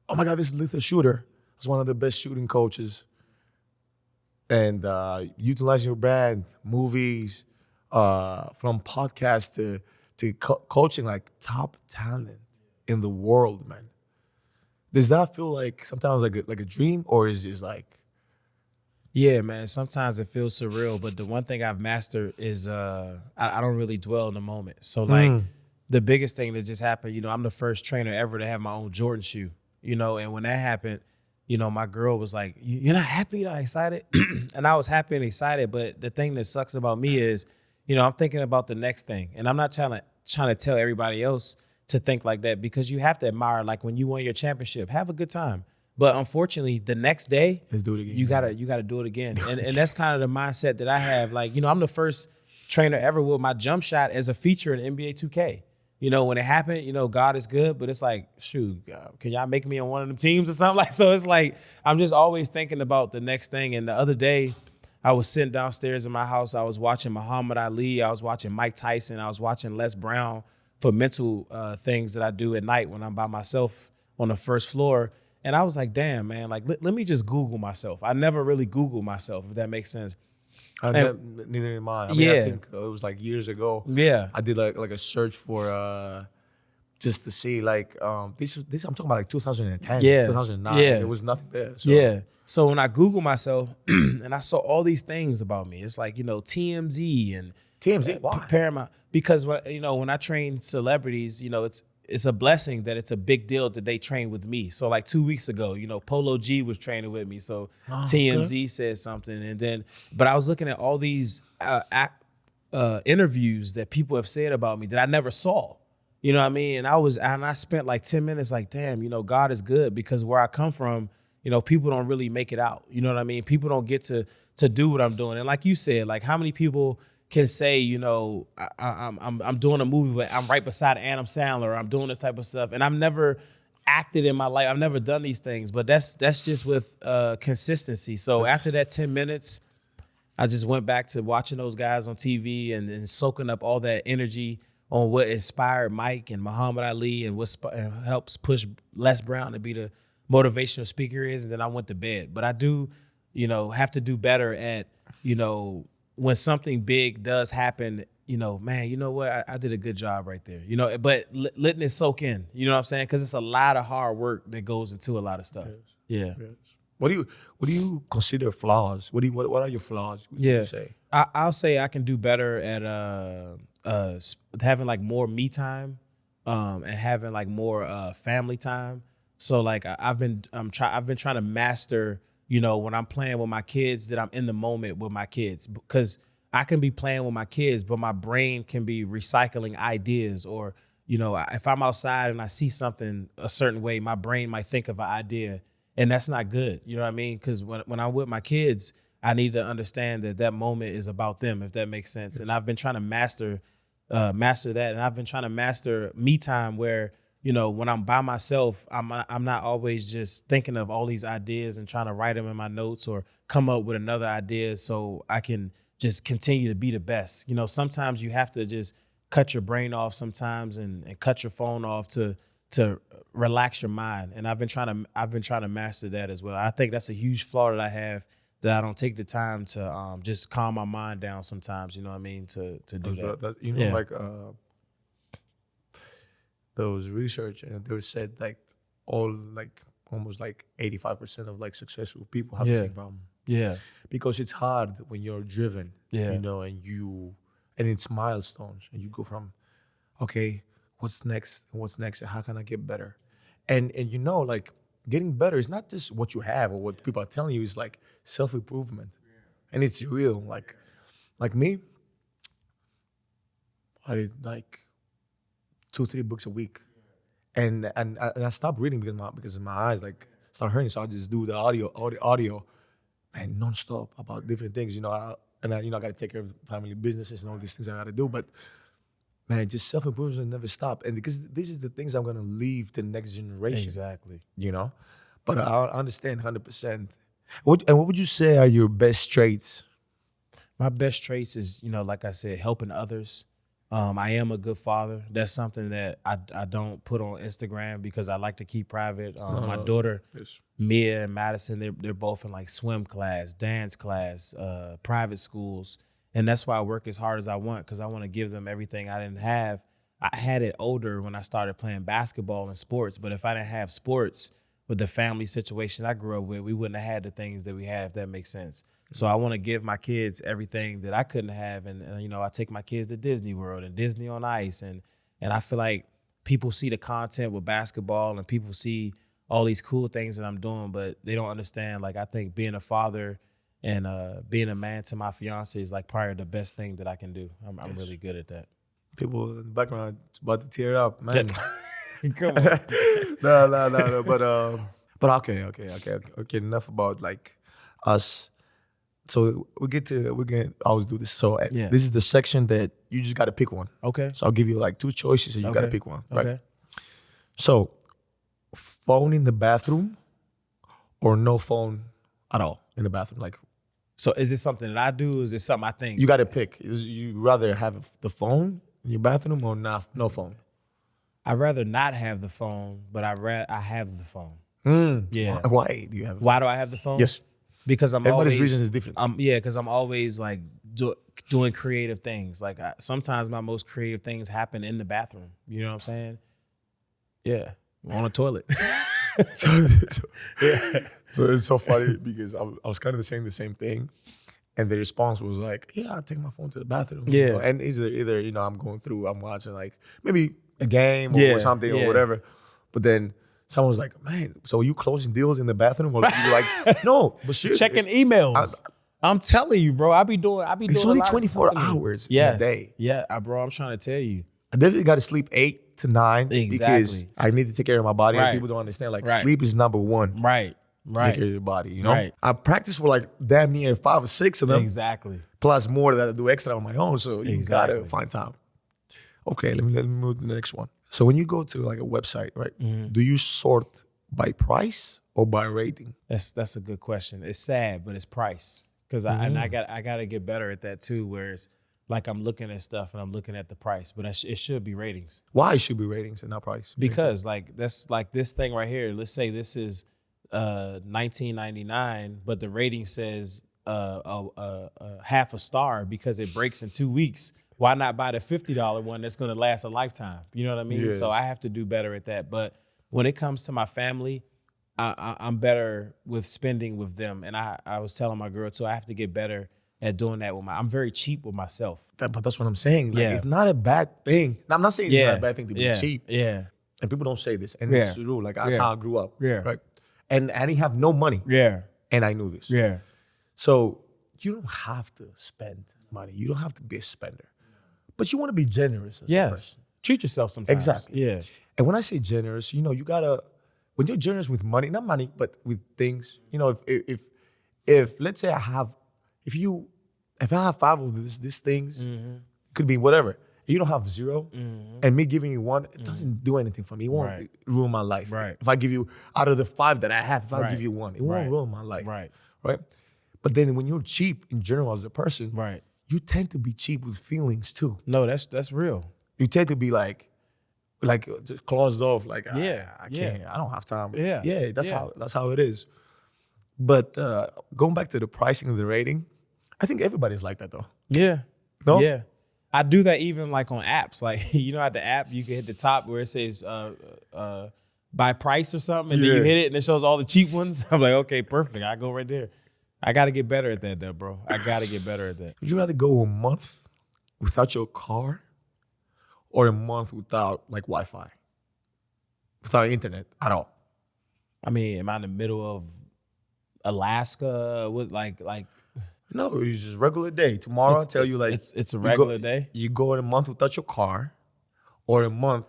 oh my God, this is Lethal Shooter. He's one of the best shooting coaches. And utilizing your brand, movies, from podcasts to coaching like top talent in the world, man. Does that feel like sometimes like a dream, or is it just like? Yeah, man. Sometimes it feels surreal, but the one thing I've mastered is I don't really dwell in the moment. So like the biggest thing that just happened, you know, I'm the first trainer ever to have my own Jordan shoe, you know, and when that happened, you know, my girl was like, you're not happy, you're not excited? And I was happy and excited, but the thing that sucks about me is, you know, I'm thinking about the next thing, and I'm not trying to tell everybody else to think like that, because you have to admire, like when you won your championship, have a good time. But unfortunately, the next day, let's do it again. You gotta do it again. And that's kind of the mindset that I have. Like, you know, I'm the first trainer ever with my jump shot as a feature in NBA 2K. You know, when it happened, you know, God is good, but it's like, shoot, can y'all make me on one of them teams or something? Like, so it's like, I'm just always thinking about the next thing. And the other day, I was sitting downstairs in my house. I was watching Muhammad Ali. I was watching Mike Tyson. I was watching Les Brown for mental things that I do at night when I'm by myself on the first floor. And I was like, damn, man, like, let me just Google myself. I never really Googled myself, if that makes sense. Neither in mine. I mean, I think it was like years ago. Yeah. I did like a search for just to see like this I'm talking about like 2010, 2009. Yeah. There was nothing there. So. Yeah. So when I Google myself and I saw all these things about me, it's like, you know, TMZ and why? Paramount, because you know, when I train celebrities, you know, it's a blessing that it's a big deal that they train with me. So like 2 weeks ago, you know, Polo G was training with me. So TMZ said something. And then, but I was looking at all these interviews that people have said about me that I never saw. You know what I mean? And I spent like 10 minutes like, damn, you know, God is good, because where I come from, you know, people don't really make it out. You know what I mean? People don't get to do what I'm doing. And like you said, like how many people can say, you know, I'm doing a movie, but I'm right beside Adam Sandler, or I'm doing this type of stuff. And I've never acted in my life. I've never done these things, but that's just with consistency. So after that 10 minutes, I just went back to watching those guys on TV and soaking up all that energy on what inspired Mike and Muhammad Ali and what helps push Les Brown to be the motivational speaker is. And then I went to bed. But I do, you know, have to do better at, you know, when something big does happen, you know, man, you know what? I did a good job right there, you know, but letting it soak in, you know what I'm saying? Because it's a lot of hard work that goes into a lot of stuff. Yes. Yeah. Yes. What do you consider flaws? What are your flaws? What do you say? I'll say I can do better at having like more me time, and having like more family time. So like I've been trying to master when I'm playing with my kids, that I'm in the moment with my kids. Because I can be playing with my kids, but my brain can be recycling ideas. Or, if I'm outside and I see something a certain way, my brain might think of an idea, and that's not good. You know what I mean? Because when I'm with my kids, I need to understand that moment is about them, if that makes sense. Yes. And I've been trying to master that. And I've been trying to master me time where, when I'm by myself, I'm not always just thinking of all these ideas and trying to write them in my notes or come up with another idea so I can just continue to be the best. Sometimes you have to just cut your brain off sometimes and cut your phone off to relax your mind. And I've been trying to master that as well. I think that's a huge flaw that I have, that I don't take the time to just calm my mind down sometimes, you know what I mean, to do that. Like those research, and they said like almost 85% of like successful people have the same problem. Yeah. Because it's hard when you're driven, and it's milestones, and you go from, okay, what's next and how can I get better? And like getting better is not just what you have or what people are telling you, is like self-improvement. And it's real. Like me, I did like 2-3 books a week. And I stopped reading because my eyes like start hurting. So I just do the audio, man, nonstop about different things. I got to take care of family businesses and all these things I got to do. But man, just self-improvement never stop. And because this is the things I'm gonna leave to the next generation. Exactly. But I understand 100%. What would you say are your best traits? My best traits is, like I said, helping others. I am a good father. That's something that I don't put on Instagram because I like to keep private. My daughter, Mia and Madison, they're both in like swim class, dance class, private schools. And that's why I work as hard as I want, because I want to give them everything I didn't have. I had it older when I started playing basketball and sports, but if I didn't have sports with the family situation I grew up with, we wouldn't have had the things that we have, if that makes sense. So I want to give my kids everything that I couldn't have. And I take my kids to Disney World and Disney on Ice. And I feel like people see the content with basketball and people see all these cool things that I'm doing, but they don't understand. Like, I think being a father and being a man to my fiance is like probably the best thing that I can do. I'm really good at that. People in the background about to tear up, man. Come on. No. But okay. Enough about like us. So we can always do this. So This is the section that you just got to pick one. Okay. So I'll give you like 2 choices and you got to pick one. Right? Okay. So phone in the bathroom or no phone at all in the bathroom? Like, so is this something that I do? Or is this something I think? You got to pick. You rather have the phone in your bathroom or no phone? I'd rather not have the phone, but I have the phone. Yeah. Why do you have it? Why do I have the phone? Yes. Because everybody's reason is different. Because I'm always like doing creative things. Like sometimes my most creative things happen in the bathroom. You know what I'm saying? Yeah, on a toilet. So it's so funny because I was kind of saying the same thing, and the response was like, "Yeah, I take my phone to the bathroom." Yeah, and either I'm watching like maybe a game or something or whatever, but then. Someone was like, "Man, so are you closing deals in the bathroom?" Or you like, "No, but shit, checking emails." I'm telling you, bro. I be doing. It's only 24 hours in a day. Yeah, bro. I'm trying to tell you. I definitely got to sleep 8 to 9 because I need to take care of my body. Right. And people don't understand. Like sleep is number one. Right. Take care of your body. Right. I practice for like damn near 5 or 6 of them. Exactly. Plus more that I do extra on my own. So you gotta find time. Okay, let me move to the next one. So when you go to like a website, right? Mm-hmm. Do you sort by price or by rating? That's a good question. It's sad, but it's price. Because I got to get better at that too. Whereas like I'm looking at stuff and I'm looking at the price, but it should be ratings. Why it should be ratings and not price? Because like that's like this thing right here. Let's say this is $19.99, but the rating says half a star because it breaks in 2 weeks. Why not buy the $50 one that's going to last a lifetime? You know what I mean? Yes. So I have to do better at that. But when it comes to my family, I'm better with spending with them. And I was telling my girl too, I have to get better at doing that with I'm very cheap with myself. But that's what I'm saying. Like, it's not a bad thing. Now, I'm not saying it's not a bad thing to be cheap. Yeah. And people don't say this. And it's true. Like that's how I grew up. Yeah. Right. And I didn't have no money. Yeah. And I knew this. Yeah. So you don't have to spend money. You don't have to be a spender. But you want to be generous as a person. Treat yourself sometimes. Exactly. Yeah. And when I say generous, you gotta, when you're generous with money, not money, but with things, if let's say if I have 5 of these things, could be whatever, you don't have 0, and me giving you 1, it doesn't do anything for me. It won't ruin my life. Right. If I give you, out of the 5 that I have, if I give you 1, it won't ruin my life. Right. But then when you're cheap in general as a person, you tend to be cheap with feelings too. No, that's real. You tend to be like just closed off, like Yeah, I can't, I don't have time. Yeah. That's how it is. But going back to the pricing and the rating, I think everybody's like that though. Yeah. No? Yeah. I do that even like on apps. Like, at the app, you can hit the top where it says by price or something, and then you hit it and it shows all the cheap ones. I'm like, okay, perfect. I go right there. I got to get better at that though, bro. I got to get better at that. Would you rather go a month without your car or a month without like Wi-Fi? Without internet at all? I mean, am I in the middle of Alaska with like No, it's just regular day. Tomorrow I'll tell you like it's a regular day. You go in a month without your car or a month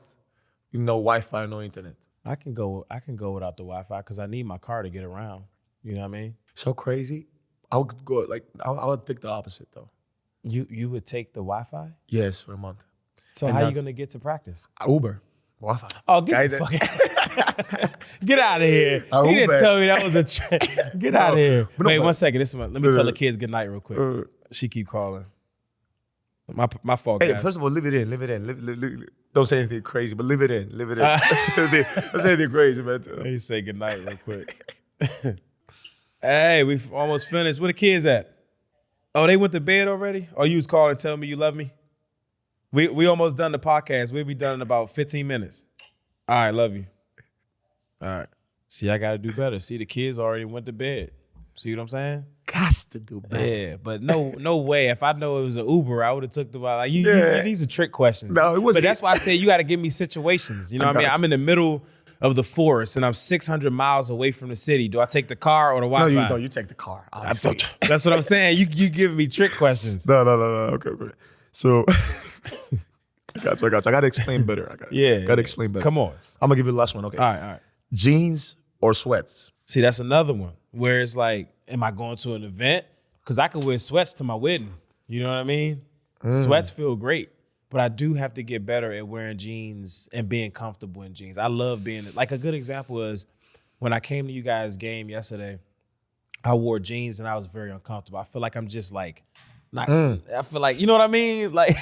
no Wi-Fi, no internet. I can go without the Wi-Fi because I need my car to get around. You know what I mean? So crazy. I would go I would pick the opposite though. You would take the Wi-Fi? Yes, for a month. So how are you gonna get to practice? Uber. Wi-Fi. Oh, get the fuck get out of here. He didn't tell me that was a get out of here. Wait, 1 second. Let me tell the kids good night real quick. She keep calling. My fault, guys. Hey, first of all, leave it in. Don't say anything crazy, but leave it in. Don't say anything crazy, man. Let me say good night real quick. Hey, we've almost finished. Where the kids at? Oh, they went to bed already? Or you was calling telling me you love me? We almost done the podcast. We'll be done in about 15 minutes. All right, love you. All right. See, I got to do better. See, the kids already went to bed. See what I'm saying? Got to do better. Yeah, but no way. If I know it was an Uber, I would have took the like you. These are trick questions. No, it wasn't. But that's why I say you got to give me situations. You know what I mean? I'm in the middle of the forest and I'm 600 miles away from the city. Do I take the car or the Wi-Fi? No, you don't. You take the car. That's what I'm saying. You giving me trick questions. No. Okay. So I got you. I got to explain better. Got to explain better. Come on. I'm gonna give you the last one. Okay. All right. Jeans or sweats? See, that's another one where it's like, am I going to an event? Because I could wear sweats to my wedding. You know what I mean? Sweats feel great, but I do have to get better at wearing jeans and being comfortable in jeans. I love being like a good example is when I came to you guys' game yesterday. I wore jeans and I was very uncomfortable. I feel like I'm just like not. I feel like you know what I mean, like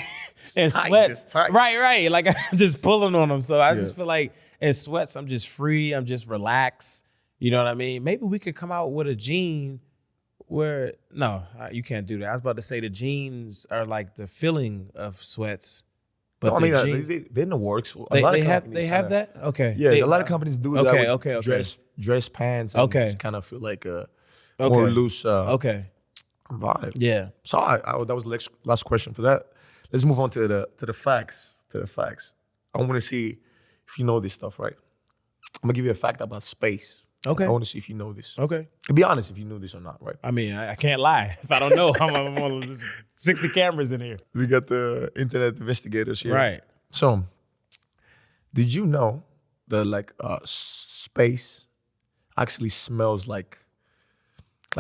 in sweats, right. Like I'm just pulling on them. So I just feel like in sweats, I'm just free. I'm just relaxed. You know what I mean? Maybe we could come out with a jean where, no, you can't do that. I was about to say the jeans are like the feeling of sweats. But no, I mean, they're in the works. They have that? Okay. Yeah, a lot of companies do that with okay. Dress pants. And kind of feel like a more loose vibe. Yeah. So that was the last question for that. Let's move on to the facts. I want to see if you know this stuff, right? I'm going to give you a fact about space. Okay. I want to see if you know this. Okay. Be honest if you knew this or not, right? I mean, I can't lie. If I don't know, I'm on 60 cameras in here. We got the internet investigators here. Right. So, did you know that space actually smells like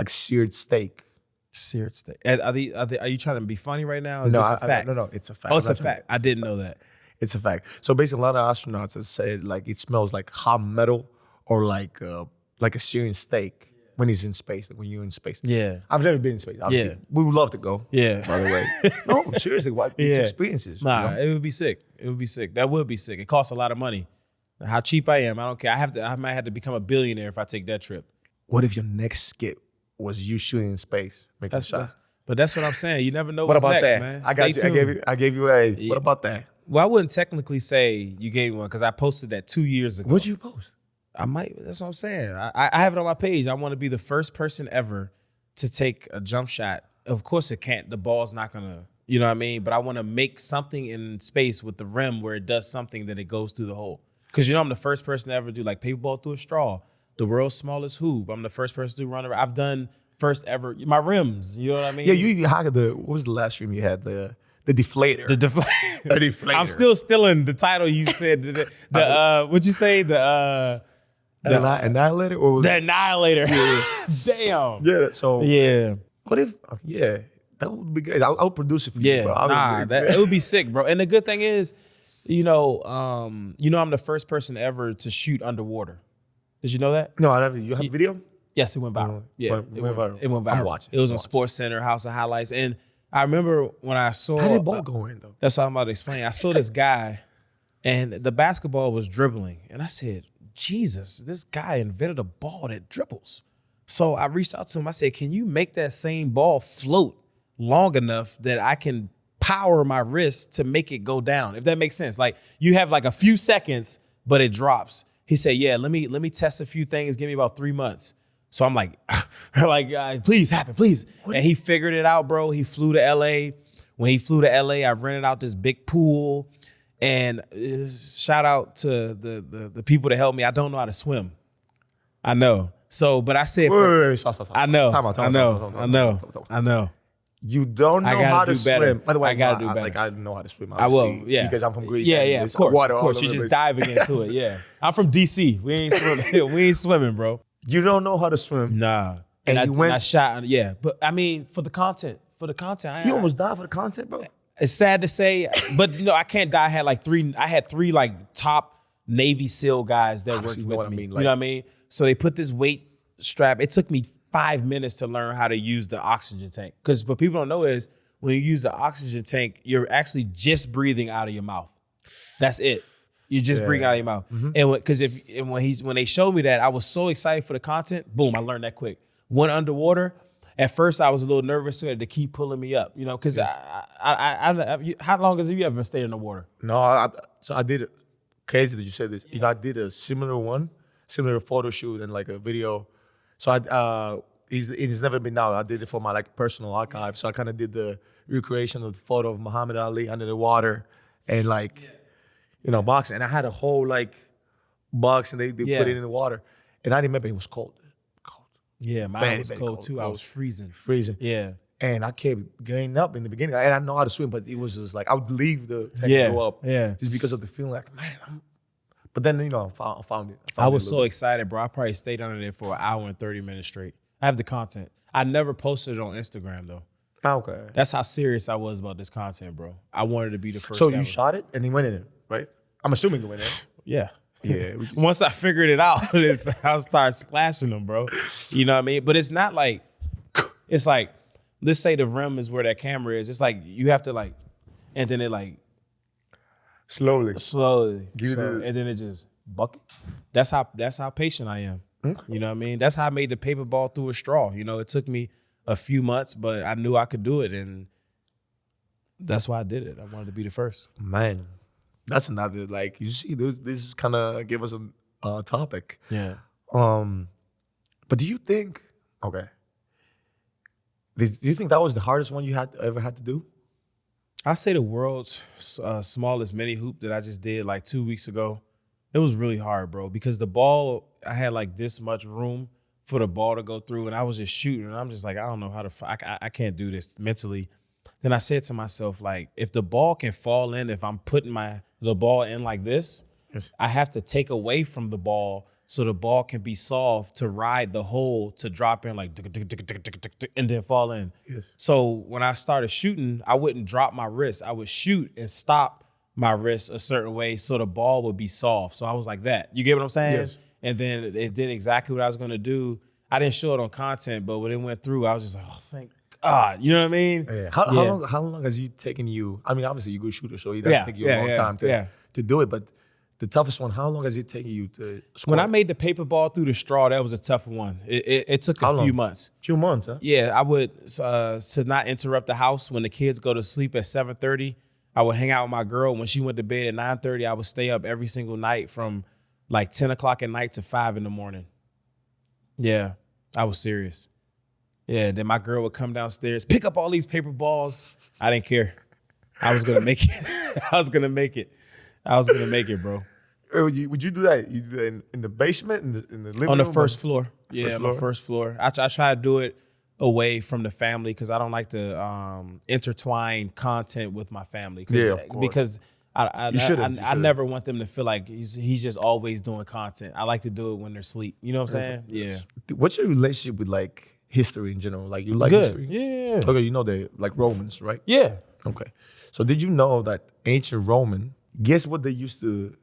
seared steak? Seared steak. Are you trying to be funny right now? Is no, this a fact? No, it's a fact. Oh, it's a fact. I didn't know that. It's a fact. So basically, a lot of astronauts have said like it smells like hot metal or like a searing steak when he's in space, like when you're in space. Yeah. I've never been in space. Obviously. Yeah. We would love to go. Yeah. By the way. No, seriously, it's experiences. Nah, you know? It would be sick. That would be sick. It costs a lot of money. How cheap I am, I don't care. I might have to become a billionaire if I take that trip. What if your next skit was you shooting in space, making shots? But that's what I'm saying. You never know what's what's next, that? Man. I got you. I gave you a. What about that? Well, I wouldn't technically say you gave me one because I posted that 2 years ago. What'd you post? I might. That's what I'm saying. I have it on my page. I want to be the first person ever to take a jump shot. Of course, it can't. The ball's not gonna. You know what I mean? But I want to make something in space with the rim where it does something that it goes through the hole. Because I'm the first person to ever do like paper ball through a straw. the world's smallest hoop. I'm the first person to run around. I've done first ever, my rims, you know what I mean? Yeah, you had what was the last stream you had? The deflator. The deflator. I'm still stealing the title you said. What'd you say? The Annihilator? Or was the Annihilator. Yeah. Damn. Yeah, so. Yeah. What if, that would be good. I'll produce it for you, bro. It would be sick, bro. And the good thing is, I'm the first person ever to shoot underwater. Did you know that? No, I never. You have a video? Yes, it went viral. Yeah, it went viral. It went viral. I'm watching. It was on Sports Center, House of Highlights. And I remember when I saw. How did the ball go in, though? That's what I'm about to explain. I saw this guy, and the basketball was dribbling. And I said, Jesus, this guy invented a ball that dribbles. So I reached out to him. I said, can you make that same ball float long enough that I can power my wrist to make it go down? If that makes sense. Like you have like a few seconds, but it drops. He said, yeah, let me test a few things. Give me about 3 months. So I'm like, please happen, please. What? And he figured it out, bro. He flew to LA. When he flew to LA, I rented out this big pool. And shout out to the people that helped me. I don't know how to swim. I know. So, but I said, Stop. I know. I know. You don't know how to swim. By the way, I gotta do better. I know how to swim. I will, yeah. Because I'm from Greece. Yeah, of course. You're just diving into it, yeah. I'm from DC. We ain't swimming. We ain't swimming, bro. You don't know how to swim. Nah. And I shot, yeah. But I mean, for the content. You almost died for the content, bro. It's sad to say, but I can't die. I had three like top Navy SEAL guys that worked with me. You know what I mean? So they put this weight strap. It took me 5 minutes to learn how to use the oxygen tank. Because what people don't know is when you use the oxygen tank, you're actually just breathing out of your mouth. That's it. You're just breathing out of your mouth. Mm-hmm. And when they showed me that, I was so excited for the content. Boom, I learned that quick. Went underwater. At first, I was a little nervous so to keep pulling me up, because how long have you ever stayed in the water? No, I did it. Crazy that you said this. I did a similar photo shoot and like a video. So it's never been out. I did it for my like personal archive. So I kind of did the recreation of the photo of Muhammad Ali under the water and boxing. And I had a whole like box and they put it in the water. And I remember it was cold. Yeah, mine was cold too. I was freezing. Yeah. And I kept getting up in the beginning. And I know how to swim, but it was just like I would leave the tank and go up. Yeah. Just because of the feeling like, man, but then, I found it. I was so excited, bro. I probably stayed under there for an hour and 30 minutes straight. I have the content. I never posted it on Instagram, though. Okay. That's how serious I was about this content, bro. I wanted to be the first. So you shot it and he went in it, right? I'm assuming you went in it. Yeah. Yeah. Once I figured it out, I'll start splashing them, bro. You know what I mean? But it's not like, it's like, let's say the rim is where that camera is. It's like you have to like, and then it like, Slowly. And then it just bucket. That's how patient I am. You know what I mean? That's how I made the paper ball through a straw. It took me a few months, but I knew I could do it, and that's why I did it. I wanted to be the first. Man, that's another you see. This is kind of give us a topic. Yeah. But do you think? Okay. Do you think that was the hardest one you ever had to do? I say the world's smallest mini hoop that I just did like 2 weeks ago. It was really hard, bro, because the ball, I had like this much room for the ball to go through, and I was just shooting, and I'm just like, I don't know how to, I can't do this mentally. Then I said to myself, like, if the ball can fall in, if I'm putting the ball in like this, I have to take away from the ball so the ball can be soft to ride the hole to drop in like and then fall in. Yes. So when I started shooting, I wouldn't drop my wrist. I would shoot and stop my wrist a certain way so the ball would be soft. So I was like that. You get what I'm saying? Yes. And then it did exactly what I was going to do. I didn't show it on content, but when it went through, I was just like, oh, thank God. You know what I mean? Yeah. How long has it taken you? I mean, obviously you're a good shooter, so it doesn't take you a long time to do it. But the toughest one, how long has it taken you to score? When I made the paper ball through the straw, that was a tough one. It took a few months. Few months, huh? Yeah, I would, to not interrupt the house when the kids go to sleep at 7:30, I would hang out with my girl. When she went to bed at 9:30, I would stay up every single night from like 10 o'clock at night to 5 in the morning. Yeah, I was serious. Yeah, then my girl would come downstairs, pick up all these paper balls. I didn't care. I was going to make it. I was going to make it, bro. Would you do that? You do that in the basement, in the living room? On the first floor. Yeah, First on floor? the first floor. I try to do it away from the family because I don't like to intertwine content with my family. Yeah, of course. Because You shouldn't. I never want them to feel like he's just always doing content. I like to do it when they're asleep. You know what I'm saying? Yeah. What's your relationship with like history in general? Like you like Good. history? Yeah. Okay, you know the like Romans, right? Yeah. Okay. So did you know that ancient Roman, guess what they used to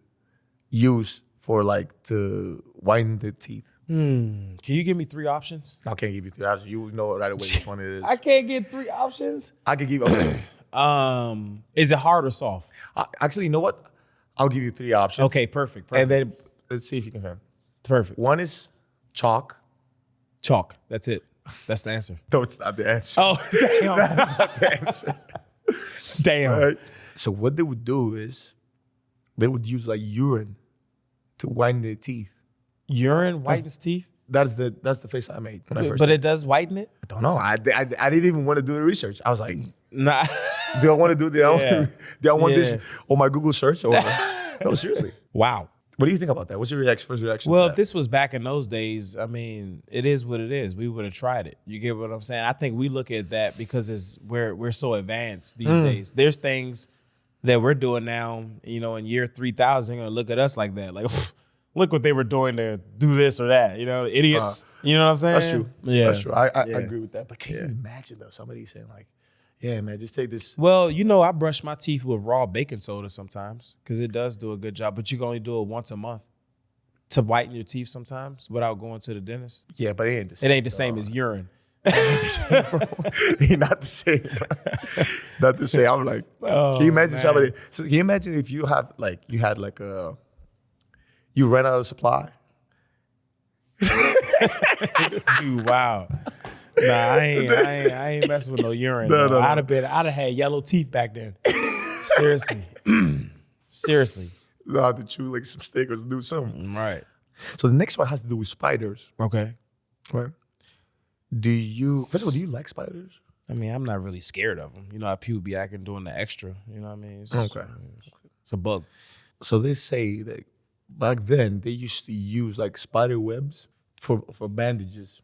use for like to whiten the teeth? Can you give me 3 options? I can't give you 3 options. You know right away which one it is. I can't get 3 options. I can give Is it hard or soft? actually, you know what? I'll give you 3 options. Okay, perfect. And then let's see if you can find. Perfect. One is chalk. Chalk. That's it. That's the answer. No, it's not the answer. Oh, damn. That's not the answer. Damn. Right? So what they would do is they would use like urine to whiten their teeth. Urine whitens teeth? That's the face I made when I first. But it does whiten it? I don't know. I didn't even want to do the research. I was like, Nah. do I want to do the? Yeah. Do I want Yeah. this on my Google search? Or no, seriously. Wow. What do you think about that? What's your first reaction? Well, to if this was back in those days, I mean, it is what it is. We would have tried it. You get what I'm saying? I think we look at that because we're so advanced these days. There's things that we're doing now, you know, in year 3000, you're gonna look at us like that. Like, look what they were doing to do this or that, you know, idiots. You know what I'm saying? That's true. Yeah. That's true. I agree with that. But can you imagine though, somebody saying like, yeah, man, just take this. Well, you know, I brush my teeth with raw baking soda sometimes because it does do a good job, but you can only do it once a month to whiten your teeth sometimes without going to the dentist. Yeah, but it ain't the It same. ain't the same as urine. You're not the same. Not the same. I'm like, can you imagine somebody? So can you imagine if you had like you ran out of supply? Dude, wow. Nah, I ain't messing with no urine. No, no. I'd have had yellow teeth back then. Seriously. Seriously. I have to chew like some stickers, do something. Right. So the next one has to do with spiders, Okay. right? First of all, do you like spiders? I mean, I'm not really scared of them. You know, people be acting doing the extra. You know what I mean? It's just- Okay. It's a bug. So they say that back then they used to use like spider webs for bandages.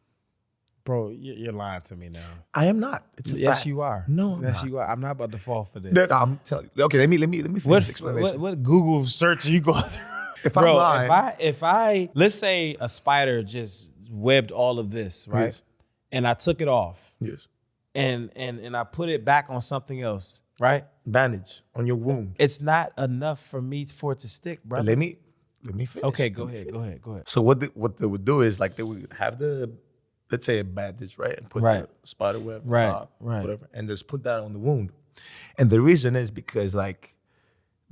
Bro, you're lying to me now. I am not. It's a Yes, fact. you are. No, I'm yes, not. you are. I'm not about to fall for this. No, I'm telling you. Okay, let me finish the explanation. What Google search are you going through? If I'm lying, if I let's say a spider just webbed all of this, right? Yes. And I took it off yes, and I put it back on something else, right? bandage on your wound. It's not enough for it to stick, bro. But let me finish. Okay, go ahead. So what they would do is like they would have let's say a bandage, right, and put Right. the spider web on Right, top, right. whatever, and just put that on the wound. And the reason is because like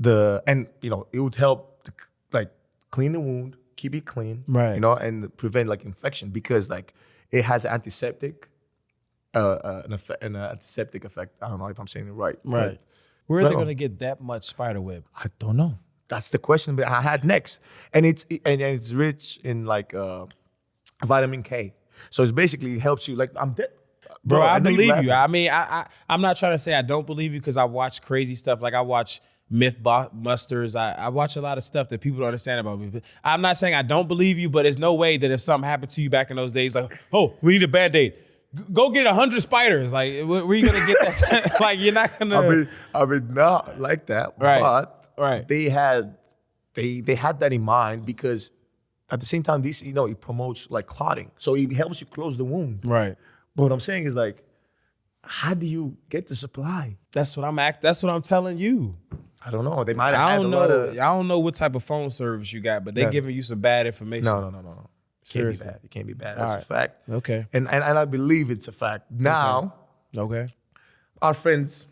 it would help to like clean the wound, keep it clean, Right. You know, and prevent like infection because like it has antiseptic, an antiseptic effect. I don't know if I'm saying it right, Right. but Where are they Right. going to get that much spider web? I don't know. That's the question that I had next, and it's rich in like vitamin K. So it's basically helps you. Like I'm dead, Bro, I know believe laughing. you. I mean, I'm not trying to say I don't believe you because I watch crazy stuff. Like I watch Mythbusters. I watch a lot of stuff that people don't understand about me. But I'm not saying I don't believe you, but there's no way that if something happened to you back in those days, like, oh, we need a Band-Aid. Go get 100 spiders. Like, where are you gonna get that? Like, you're not gonna. I mean, not like that. Right. But Right. they had that in mind because at the same time, it promotes like clotting, so it helps you close the wound. Right. But what I'm saying is like, how do you get the supply? That's what I'm telling you. I don't know. They might have I had don't a lot know. of. I don't know what type of phone service you got, but they're Yeah. giving you some bad information. No. It can't be Seriously. bad. It can't be bad. That's All right. a fact. Okay. And I believe it's a fact. Now, Okay. our friends,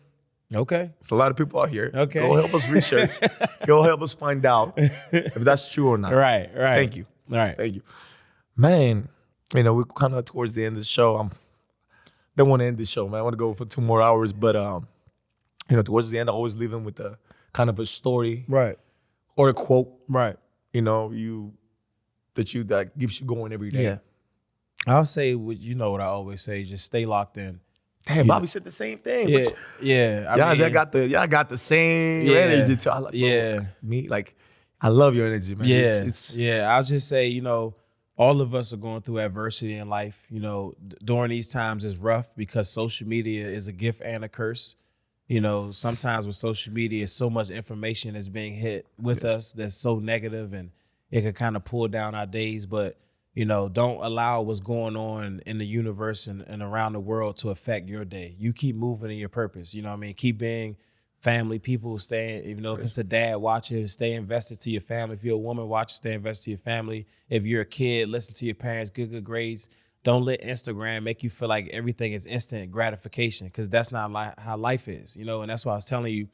Okay. there's a lot of people out here. Okay. Go help us research. Go help us find out if that's true or not. Right. Thank you. All right. Thank you. Man, we're kind of towards the end of the show. I don't want to end the show, man. I want to go for 2 more hours. But, towards the end, I always leave them with a kind of a story Right. or a quote, Right. that keeps you going every day. Yeah. I'll say what what I always say, just stay locked in. Damn, Bobby said the same thing. Yeah. But Yeah. y'all got the same Yeah. energy to Yeah. me. Like, I love your energy, man. Yeah, It's yeah. I'll just say, all of us are going through adversity in life. During these times is rough because social media is a gift and a curse. Sometimes with social media, so much information is being hit with us that's so negative, and it can kind of pull down our days. But, don't allow what's going on in the universe and around the world to affect your day. You keep moving in your purpose. Keep being family people, stay, if it's a dad, watch it, stay invested to your family. If you're a woman, watch it, stay invested to your family. If you're a kid, listen to your parents, good grades. Don't let Instagram make you feel like everything is instant gratification, because that's not how life is, and that's why I was telling you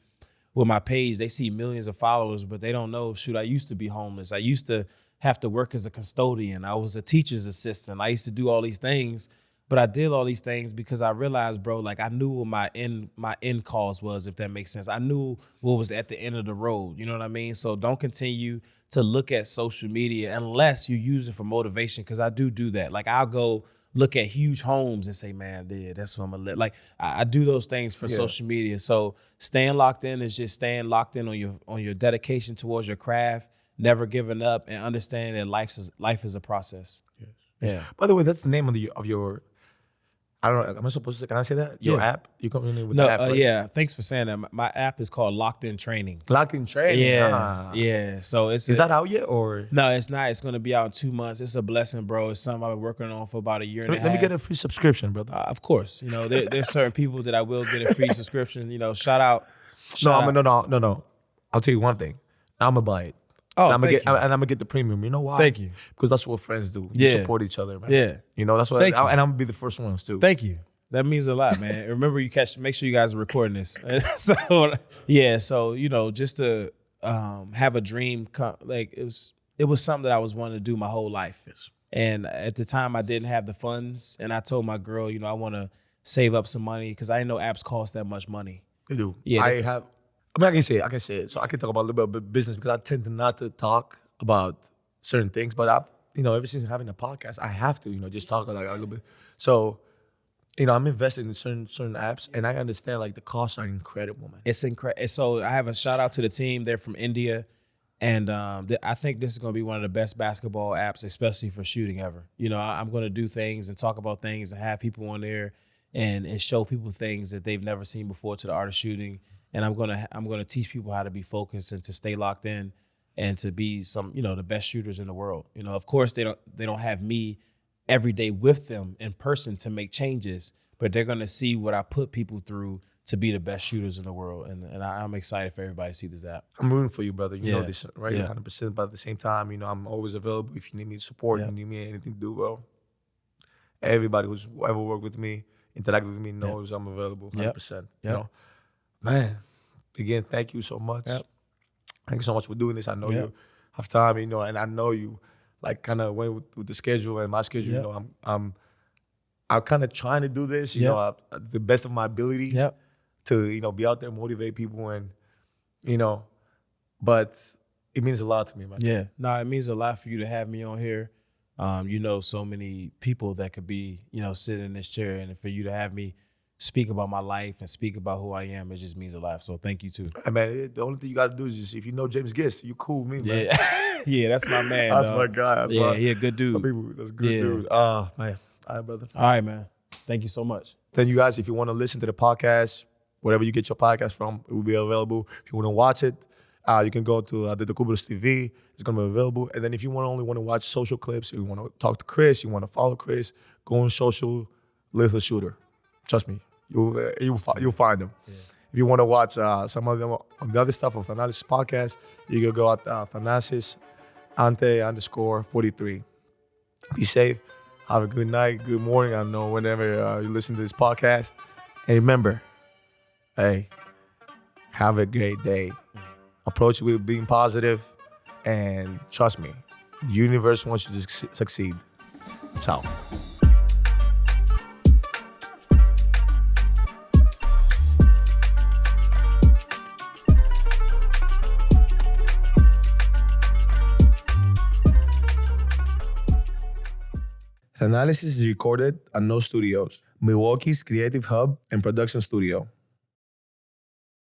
with my page, they see millions of followers, but they don't know, shoot, I used to be homeless. I used to have to work as a custodian. I was a teacher's assistant. I used to do all these things. But I did all these things because I realized, bro, like I knew what my end cause was, if that makes sense. I knew what was at the end of the road. You know what I mean? So don't continue to look at social media unless you use it for motivation, because I do that. Like I'll go look at huge homes and say, man, yeah, that's what I'm gonna live. Like I do those things for social media. So staying locked in is just staying locked in on your dedication towards your craft, never giving up, and understanding that life is a process. Yes. Yeah. By the way, that's the name of your. I don't know. Am I supposed to? Can I say that? Your app? You come in with the app, right? Yeah. Thanks for saying that. My app is called Locked In Training. Locked In Training. Yeah. So is that out yet or? No, it's not. It's gonna be out in 2 months. It's a blessing, bro. It's something I've been working on for about a year and a half. Let me get a free subscription, brother. Of course. There's certain people that I will get a free subscription. Shout out. No. I'll tell you one thing. I'm gonna buy it. Oh, I'm gonna get the premium. You know why? Thank you. Because that's what friends do. You support each other, man. Yeah. That's what. And I'm gonna be the first ones too. Thank you. That means a lot, man. Remember, make sure you guys are recording this. So just to have a dream, like it was something that I was wanting to do my whole life. Yes. And at the time, I didn't have the funds, and I told my girl, I want to save up some money because I didn't know apps cost that much money. They do. Yeah, I can say it. So I can talk about a little bit of business because I tend to not to talk about certain things, but ever since having a podcast, I have to, just talk like a little bit. So. I'm invested in certain apps, and I understand like the costs are incredible, man. It's incredible. So I have a shout out to the team. They're from India, and I think this is going to be one of the best basketball apps, especially for shooting ever. I'm going to do things and talk about things and have people on there and show people things that they've never seen before to the art of shooting. And I'm gonna teach people how to be focused and to stay locked in and to be the best shooters in the world. Of course they don't have me every day with them in person to make changes, but they're going to see what I put people through to be the best shooters in the world. And I'm excited for everybody to see this app. I'm rooting for you, brother. You know this, right? Yeah. 100%. But at the same time, I'm always available if you need me support, you need me anything to do, bro. Everybody who's ever worked with me, interacted with me knows I'm available 100%. Man, again, thank you so much. Yep. Thank you so much for doing this. I know you have time, and I know you like kind of went with the schedule and my schedule. I'm kind of trying to do this, the best of my abilities to, be out there, motivate people and, but it means a lot to me, man. Yeah, no, it means a lot for you to have me on here. So many people that could be, sitting in this chair, and for you to have me speak about my life and speak about who I am, it just means a lot. So thank you too. Hey man, the only thing you got to do is just, if you know James Gist, you cool with me, man. Yeah, yeah, that's my man. That's my guy. He a good dude. Some people, that's a good dude. Oh, man. All right, brother. All right, man. Thank you so much. Then you guys, if you want to listen to the podcast, wherever you get your podcast from, it will be available. If you want to watch it, you can go to Antetokounbros TV. It's going to be available. And then if you only want to watch social clips, you want to talk to Chris, you want to follow Chris, go on social, Lethal Shooter. Trust me, you'll find them. Yeah. If you want to watch some of them on the other stuff of Thanalysis podcast, you can go at Thanasis Antetokounmpo 43. Be safe. Have a good night, good morning. I don't know whenever you listen to this podcast. And remember, hey, have a great day. Approach it with being positive, and trust me, the universe wants you to succeed. Ciao. Thanalysis is recorded at No Studios, Milwaukee's creative hub and production studio.